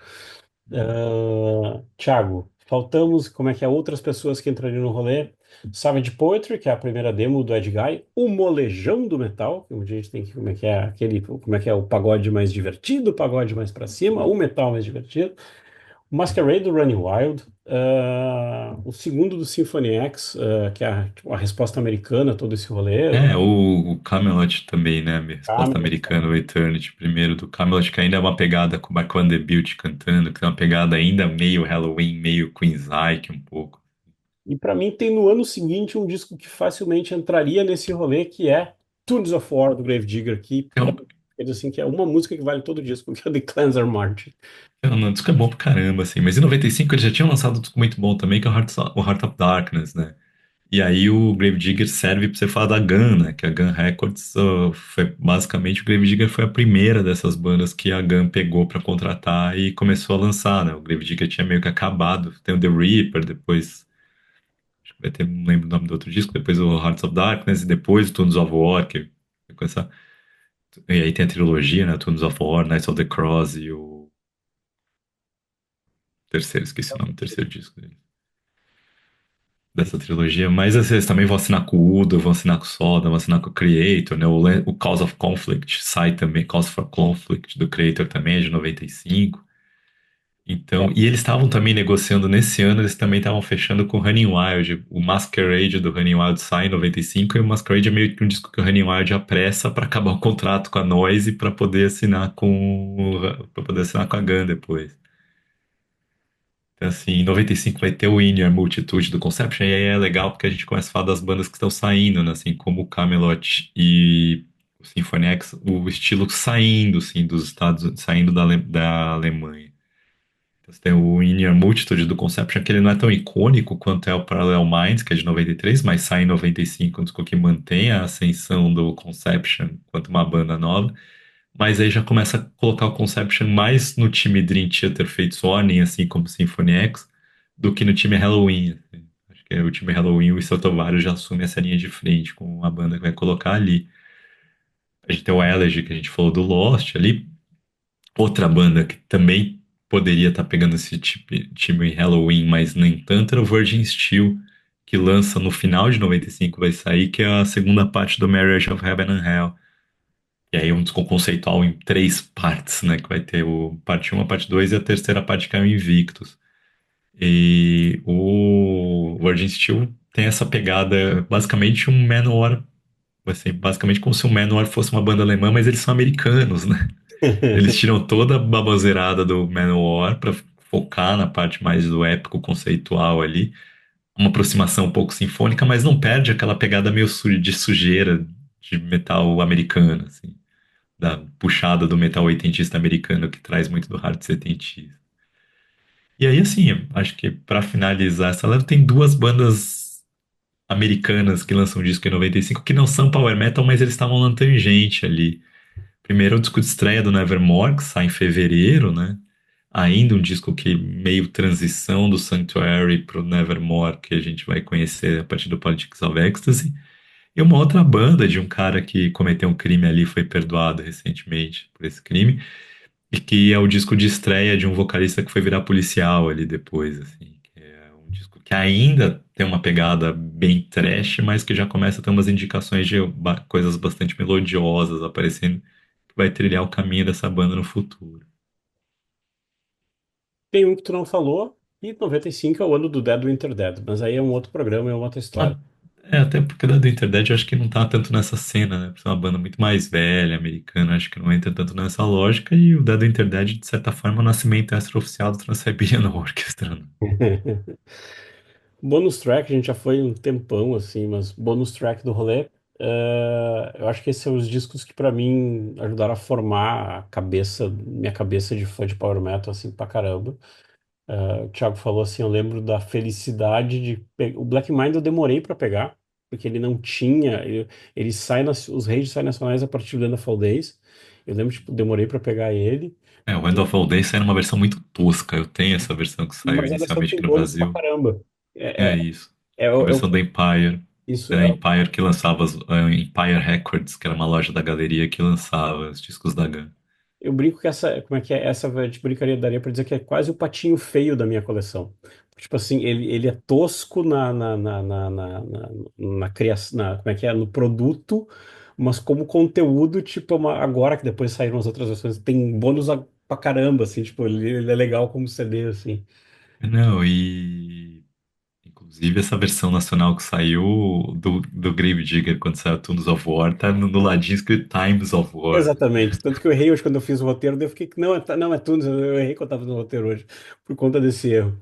Boa. Thiago, faltamos, como é que é, outras pessoas que entrariam no rolê. Savage Poetry, que é a primeira demo do Ed Guy. O Molejão do Metal, que um dia a gente tem que, como é que é, como é que é o pagode mais divertido, o pagode mais pra cima, o metal mais divertido. O Masquerade do Running Wild. O segundo do Symphony X, que é tipo, a resposta americana a todo esse rolê. O Camelot também, né? Minha resposta Camelot americana, o também. Eternity, primeiro do Camelot, que ainda é uma pegada com o Mark the Built cantando, que é uma pegada ainda meio Halloween, meio Queen's Ike um pouco. E para mim tem no ano seguinte um disco que facilmente entraria nesse rolê, que é Tunes of War do Gravedigger, que É pra um, mim, quer dizer assim, que é uma música que vale todo o disco, que é The Cleanser March. um disco é bom pra caramba, assim. Mas em 95 eles já tinham lançado um disco muito bom também, que é o Heart of Darkness, né? E aí o Gravedigger serve pra você falar da Gun, né? Que a Gun Records foi basicamente o Gravedigger foi a primeira dessas bandas que a Gun pegou pra contratar e começou a lançar, né? O Gravedigger tinha meio que acabado. Tem o The Reaper, depois vai ter, não lembro o nome do outro disco, depois o Hearts of Darkness, e depois o Tunes of War, que vai começar. E aí tem a trilogia, né? Tunes of War, Knights of the Cross e o terceiro, esqueci o nome do terceiro disco dele. Dessa trilogia, mas assim, eles também vão assinar com o Udo, vão assinar com o Soda, vão assinar com o Creator, né? O Cause of Conflict sai também, Cause for Conflict do Creator também é de 95. Então, e eles estavam também negociando nesse ano, eles também estavam fechando com o Running Wild. O Masquerade do Running Wild sai em 95 e o Masquerade é meio que um disco que o Running Wild apressa para acabar o contrato com a Noise para poder assinar para poder assinar com a Gun depois. Então, assim, em 95 vai ter o In Your Multitude do Conception, e aí é legal porque a gente começa a falar das bandas que estão saindo, né? Assim, como o Camelot e o Symphony X, o estilo saindo, assim, dos Estados Unidos, saindo da Alemanha. Então, você tem o In Your Multitude do Conception, que ele não é tão icônico quanto é o Parallel Minds, que é de 93, mas sai em 95, um disco que mantém a ascensão do Conception quanto uma banda nova. Mas aí já começa a colocar o Conception mais no time Dream Theater Fates Warning, assim como Symphony X, do que no time Halloween, assim. Acho que o time Halloween, o Stratovarius já assume essa linha de frente com a banda que vai colocar ali. A gente tem o Elegy, que a gente falou do Lost ali. Outra banda que também poderia estar pegando esse time Halloween, mas nem tanto, era o Virgin Steel, que lança no final de 95, vai sair, que é a segunda parte do Marriage of Heaven and Hell. E aí um disco conceitual em três partes, né? Que vai ter o parte um, a parte 2 e a terceira parte que é o Invictus. E o Virgin Steel tem essa pegada, basicamente um Manowar, assim, basicamente como se o Manowar fosse uma banda alemã, mas eles são americanos, né? Eles tiram toda a baboseirada do Manowar pra focar na parte mais do épico conceitual ali. Uma aproximação um pouco sinfônica, mas não perde aquela pegada meio de sujeira de metal americano, assim, da puxada do metal oitentista americano que traz muito do hard setentista. E aí, assim, acho que pra finalizar essa leva, tem duas bandas americanas que lançam um disco em 95 que não são power metal, mas eles estavam na tangente ali. Primeiro, o disco de estreia do Nevermore, que sai em fevereiro, né? Ainda um disco que meio transição do Sanctuary pro Nevermore, que a gente vai conhecer a partir do Politics of Ecstasy. E uma outra banda de um cara que cometeu um crime ali, foi perdoado recentemente por esse crime, e que é o disco de estreia de um vocalista que foi virar policial ali depois, assim. Que é um disco que ainda tem uma pegada bem trash, mas que já começa a ter umas indicações de coisas bastante melodiosas aparecendo, que vai trilhar o caminho dessa banda no futuro. Tem um que tu não falou, e 95 é o ano do Dead Winter Dead, mas aí é um outro programa, é uma outra história. Ah, até porque da do Interdead eu acho que não tá tanto nessa cena, né? Por ser uma banda muito mais velha, americana, acho que não entra tanto nessa lógica. E o Dead Interdead, de certa forma, é o nascimento extraoficial do Trans-Siberian Orchestra, né? Bônus track, a gente já foi um tempão assim, mas bônus track do rolê. Eu acho que esses são os discos que pra mim ajudaram a formar a cabeça, minha cabeça de fã de Power Metal, assim, pra caramba. O Thiago falou assim, eu lembro da felicidade de o Black Mind eu demorei pra pegar, porque ele não tinha, ele sai os rages saem nacionais a partir do End of All Days. Eu lembro, tipo, demorei pra pegar ele. É, o End of All Days saiu numa versão muito tosca. Eu tenho essa versão que saiu Mas a versão inicialmente tem aqui no bônus pra Brasil. caramba. É É, é, isso. é, A o- é versão o- da Empire. isso, Da Empire que lançava a Empire Records, que era uma loja da galeria que lançava os discos da Gun. eu brinco que essa, como é que é? Essa de brincadeira daria pra dizer que é quase o patinho feio da minha coleção. Tipo assim, ele é tosco na criação, como é que é? No produto, mas como conteúdo, tipo, agora que depois saíram as outras versões, tem bônus pra caramba, assim, tipo, ele é legal como CD, assim. Não, e inclusive essa versão nacional que saiu do Grave Digger quando saiu Tunes of War, tá no ladinho escrito Times of War. Exatamente. Tanto que eu errei hoje quando eu fiz o roteiro, daí eu fiquei, não, não, é Tunes, eu errei quando eu tava no roteiro hoje, por conta desse erro.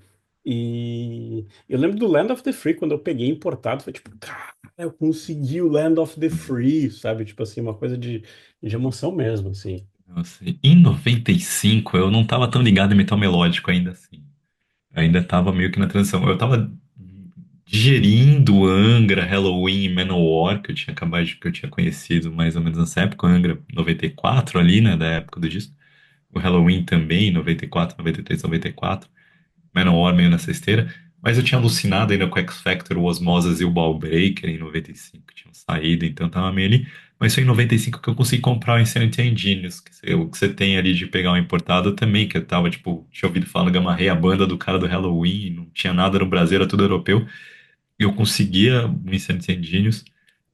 E eu lembro do Land of the Free, quando eu peguei importado, foi tipo, cara, eu consegui o Land of the Free, sabe? Tipo assim, uma coisa de emoção mesmo, assim. Nossa, em 95 eu não tava tão ligado em metal melódico ainda assim. Eu ainda tava meio que na transição. Eu tava digerindo Angra, Halloween e Manowar, que eu tinha acabado que eu tinha conhecido mais ou menos nessa época, o Angra 94 ali, né, da época do disco. O Halloween também, 94, 93, 94. Manowar meio nessa esteira. Mas eu tinha alucinado ainda com X Factor, o Osmosis e o Ball Breaker em 95, que tinham saído, então tava meio ali. Mas foi em 95 que eu consegui comprar o Insanity Engines, o que você tem ali de pegar um importado também, que eu tava, tipo, tinha ouvido falar no Gamma Ray, a banda do cara do Halloween, não tinha nada no Brasil, era tudo europeu. E eu conseguia o Insanity Engines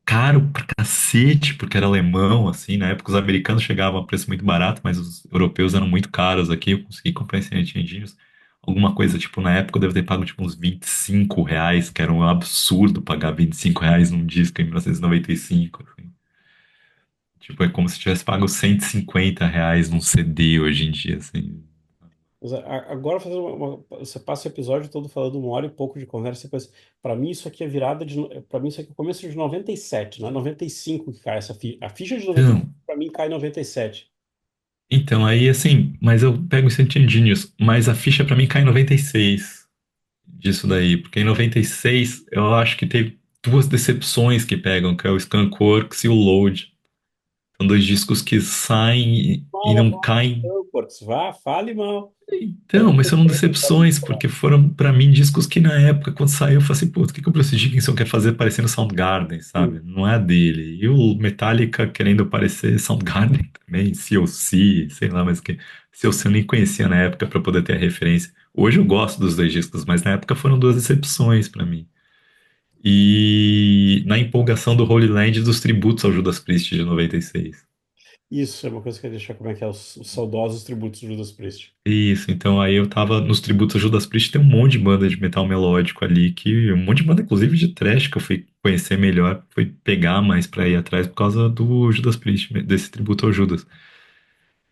caro pra cacete, porque era alemão, assim, na época os americanos chegavam a preço muito barato, mas os europeus eram muito caros aqui, eu consegui comprar esse Nintendinhos, alguma coisa, tipo, na época eu devo ter pago, tipo, uns R$ 25, que era um absurdo pagar R$ 25 num disco em 1995, assim. Tipo, é como se tivesse pago R$ 150 num CD hoje em dia, assim. Mas agora fazendo você passa o episódio todo falando uma hora e pouco de conversa, para mim isso aqui é virada de, para mim isso aqui é começo de 97, não é 95 que cai essa ficha. A ficha de 95 Então, para mim cai em 97. então, aí, assim, mas eu pego esse Nintendinhos, mas a ficha pra mim cai em 96 disso daí, porque em 96 eu acho que teve duas decepções que pegam, que é o Skunkworks e o Load. São dois discos que saem e Mal não agora, caem. Cortes, vá, fale mal. Então, mas foram decepções, porque foram pra mim discos que na época, quando saiu, eu falei assim, pô, o que que o Bruce Dickinson quer fazer parecendo Soundgarden, sabe? Não é a dele. E o Metallica querendo parecer Soundgarden também, COC, sei lá, mas que COC eu nem conhecia na época pra poder ter a referência. Hoje eu gosto dos dois discos, mas na época foram duas decepções pra mim. E na empolgação do Holy Land dos tributos ao Judas Priest de 96. Isso é uma coisa que eu ia deixar como é que é os saudosos tributos de Judas Priest. Isso, então aí eu tava nos tributos ao Judas Priest, tem um monte de banda de metal melódico ali, que um monte de banda, inclusive de thrash, que eu fui conhecer melhor, fui pegar mais pra ir atrás por causa do Judas Priest, desse tributo ao Judas.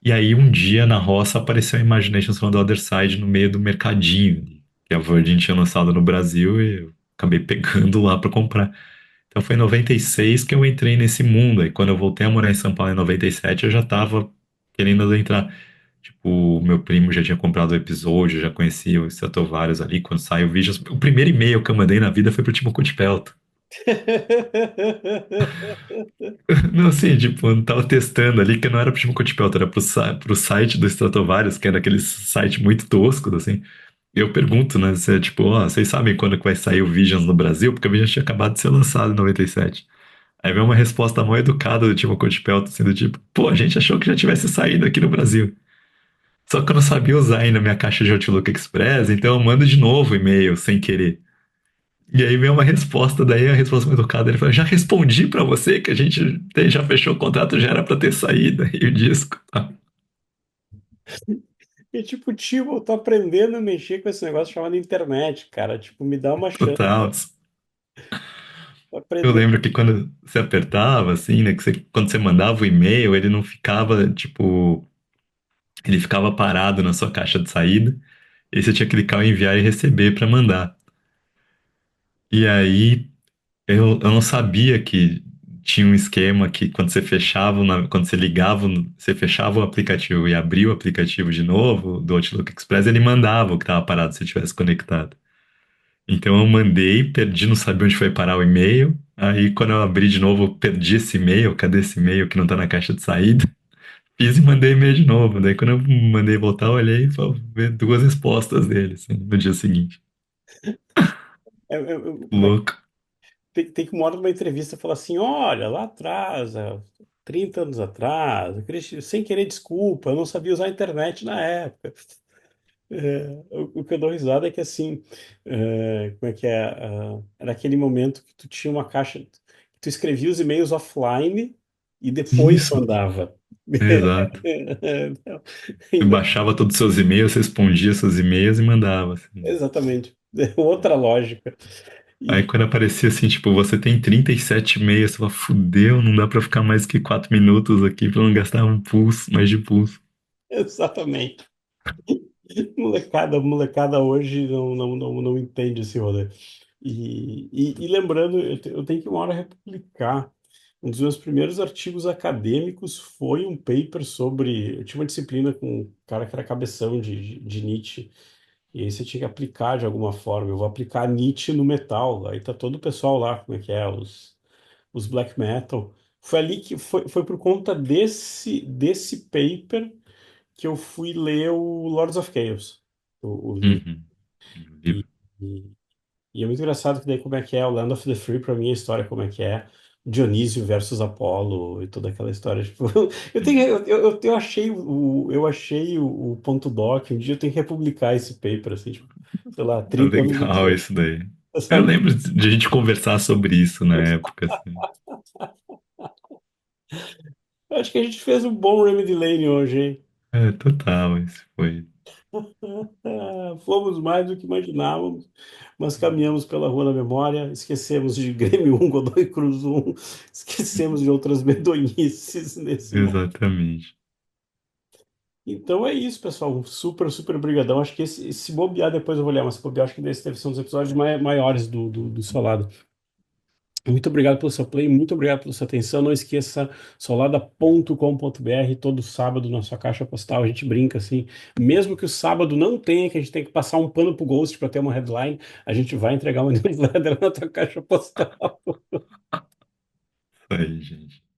E aí um dia na roça apareceu a Imaginations from the Other Side no meio do mercadinho, que a Virgin tinha lançado no Brasil e eu acabei pegando lá pra comprar. Então foi em 96 que eu entrei nesse mundo. Aí quando eu voltei a morar em São Paulo em 97, eu já tava querendo adentrar. Tipo, meu primo já tinha comprado o episódio, já conhecia os Stratovarius ali. Quando saiu o vídeo, o primeiro e-mail que eu mandei na vida foi pro Timo Kutipelto. Não, assim, tipo, eu tava testando ali que não era pro Timo Kutipelto, era pro site do Stratovarius, que era aquele site muito tosco, assim. Eu pergunto, né, se é tipo, ó, vocês sabem quando que vai sair o Visions no Brasil? Porque o Visions tinha acabado de ser lançado em 97. Aí veio uma resposta mal educada do Timo Coachpelto, assim, do tipo, pô, a gente achou que já tivesse saído aqui no Brasil. Só que eu não sabia usar ainda minha caixa de Outlook Express, então eu mando de novo o e-mail sem querer. E aí veio uma resposta, daí a resposta mal educada, ele falou, já respondi pra você que a gente já fechou o contrato, já era pra ter saído aí o disco. Tá? E tipo, tio, eu tô aprendendo a mexer com esse negócio chamado internet, cara. Tipo, me dá uma chance. Total. Tô Eu aprendendo. lembro que quando você apertava, assim, né, que quando você mandava o e-mail, ele não ficava, tipo, ele ficava parado na sua caixa de saída, e aí você tinha que clicar em enviar e receber para mandar. E aí eu não sabia que tinha um esquema que quando você fechava, quando você ligava, você fechava o aplicativo e abria o aplicativo de novo do Outlook Express, ele mandava o que estava parado se tivesse conectado. Então eu mandei, perdi, não sabia onde foi parar o e-mail. Aí quando eu abri de novo, eu perdi esse e-mail, cadê esse e-mail que não tá na caixa de saída? Fiz e mandei e-mail de novo. Daí quando eu mandei voltar, eu olhei e só ver duas respostas dele, assim, no dia seguinte. Como é que Louco. tem que uma hora numa entrevista falar assim, olha, lá atrás, há 30 anos atrás, sem querer desculpa, eu não sabia usar a internet na época. O que eu dou risada é que assim, como é que é? Era aquele momento que tu tinha uma caixa, que tu escrevia os e-mails offline e depois Isso, mandava. exato. Não, Você ainda- baixava todos os seus e-mails, respondia seus e-mails e mandava, assim. exatamente. Outra lógica. Aí E, quando aparecia assim, tipo, você tem 37 e-mails, você fala, fudeu, não dá pra ficar mais que 4 minutos aqui pra não gastar um pulso, mais de pulso. exatamente. Molecada hoje não entende esse rolê. E lembrando, eu tenho que uma hora republicar. Um dos meus primeiros artigos acadêmicos foi um paper sobre. Eu tinha uma disciplina com um cara que era cabeção de Nietzsche, e aí você tinha que aplicar de alguma forma. Eu vou aplicar Nietzsche no metal. Aí tá todo o pessoal lá, como é que é? Os black metal. Foi ali que foi por conta desse paper que eu fui ler o Lords of Chaos, o livro. Uhum. E, Livro. muito engraçado que daí como é que é o Land of the Free pra mim a história como é que é Dionísio versus Apolo e toda aquela história tipo eu achei o ponto doc um dia eu tenho que republicar esse paper assim tipo, sei lá É 30 anos legal depois, isso daí. Eu sabe? lembro de a gente conversar sobre isso na época, assim. Acho que a gente fez um bom Remedy Lane hoje, hein? É, total, isso foi. Fomos mais do que imaginávamos, mas caminhamos pela rua da memória, esquecemos de Grêmio um Godoy Cruz um esquecemos de outras medonhices nesse momento. Exatamente. Então é isso, pessoal. Um super, super brigadão. Acho que se bobear, depois eu vou olhar, mas se bobear, acho que deve ser um dos episódios maiores do Solada. Muito obrigado pelo seu play, muito obrigado pela sua atenção. Não esqueça solada.com.br, todo sábado na sua caixa postal. A gente brinca assim, mesmo que o sábado não tenha, que a gente tem que passar um pano pro Ghost para ter uma headline, a gente vai entregar uma newsletter na tua caixa postal. Isso aí, gente.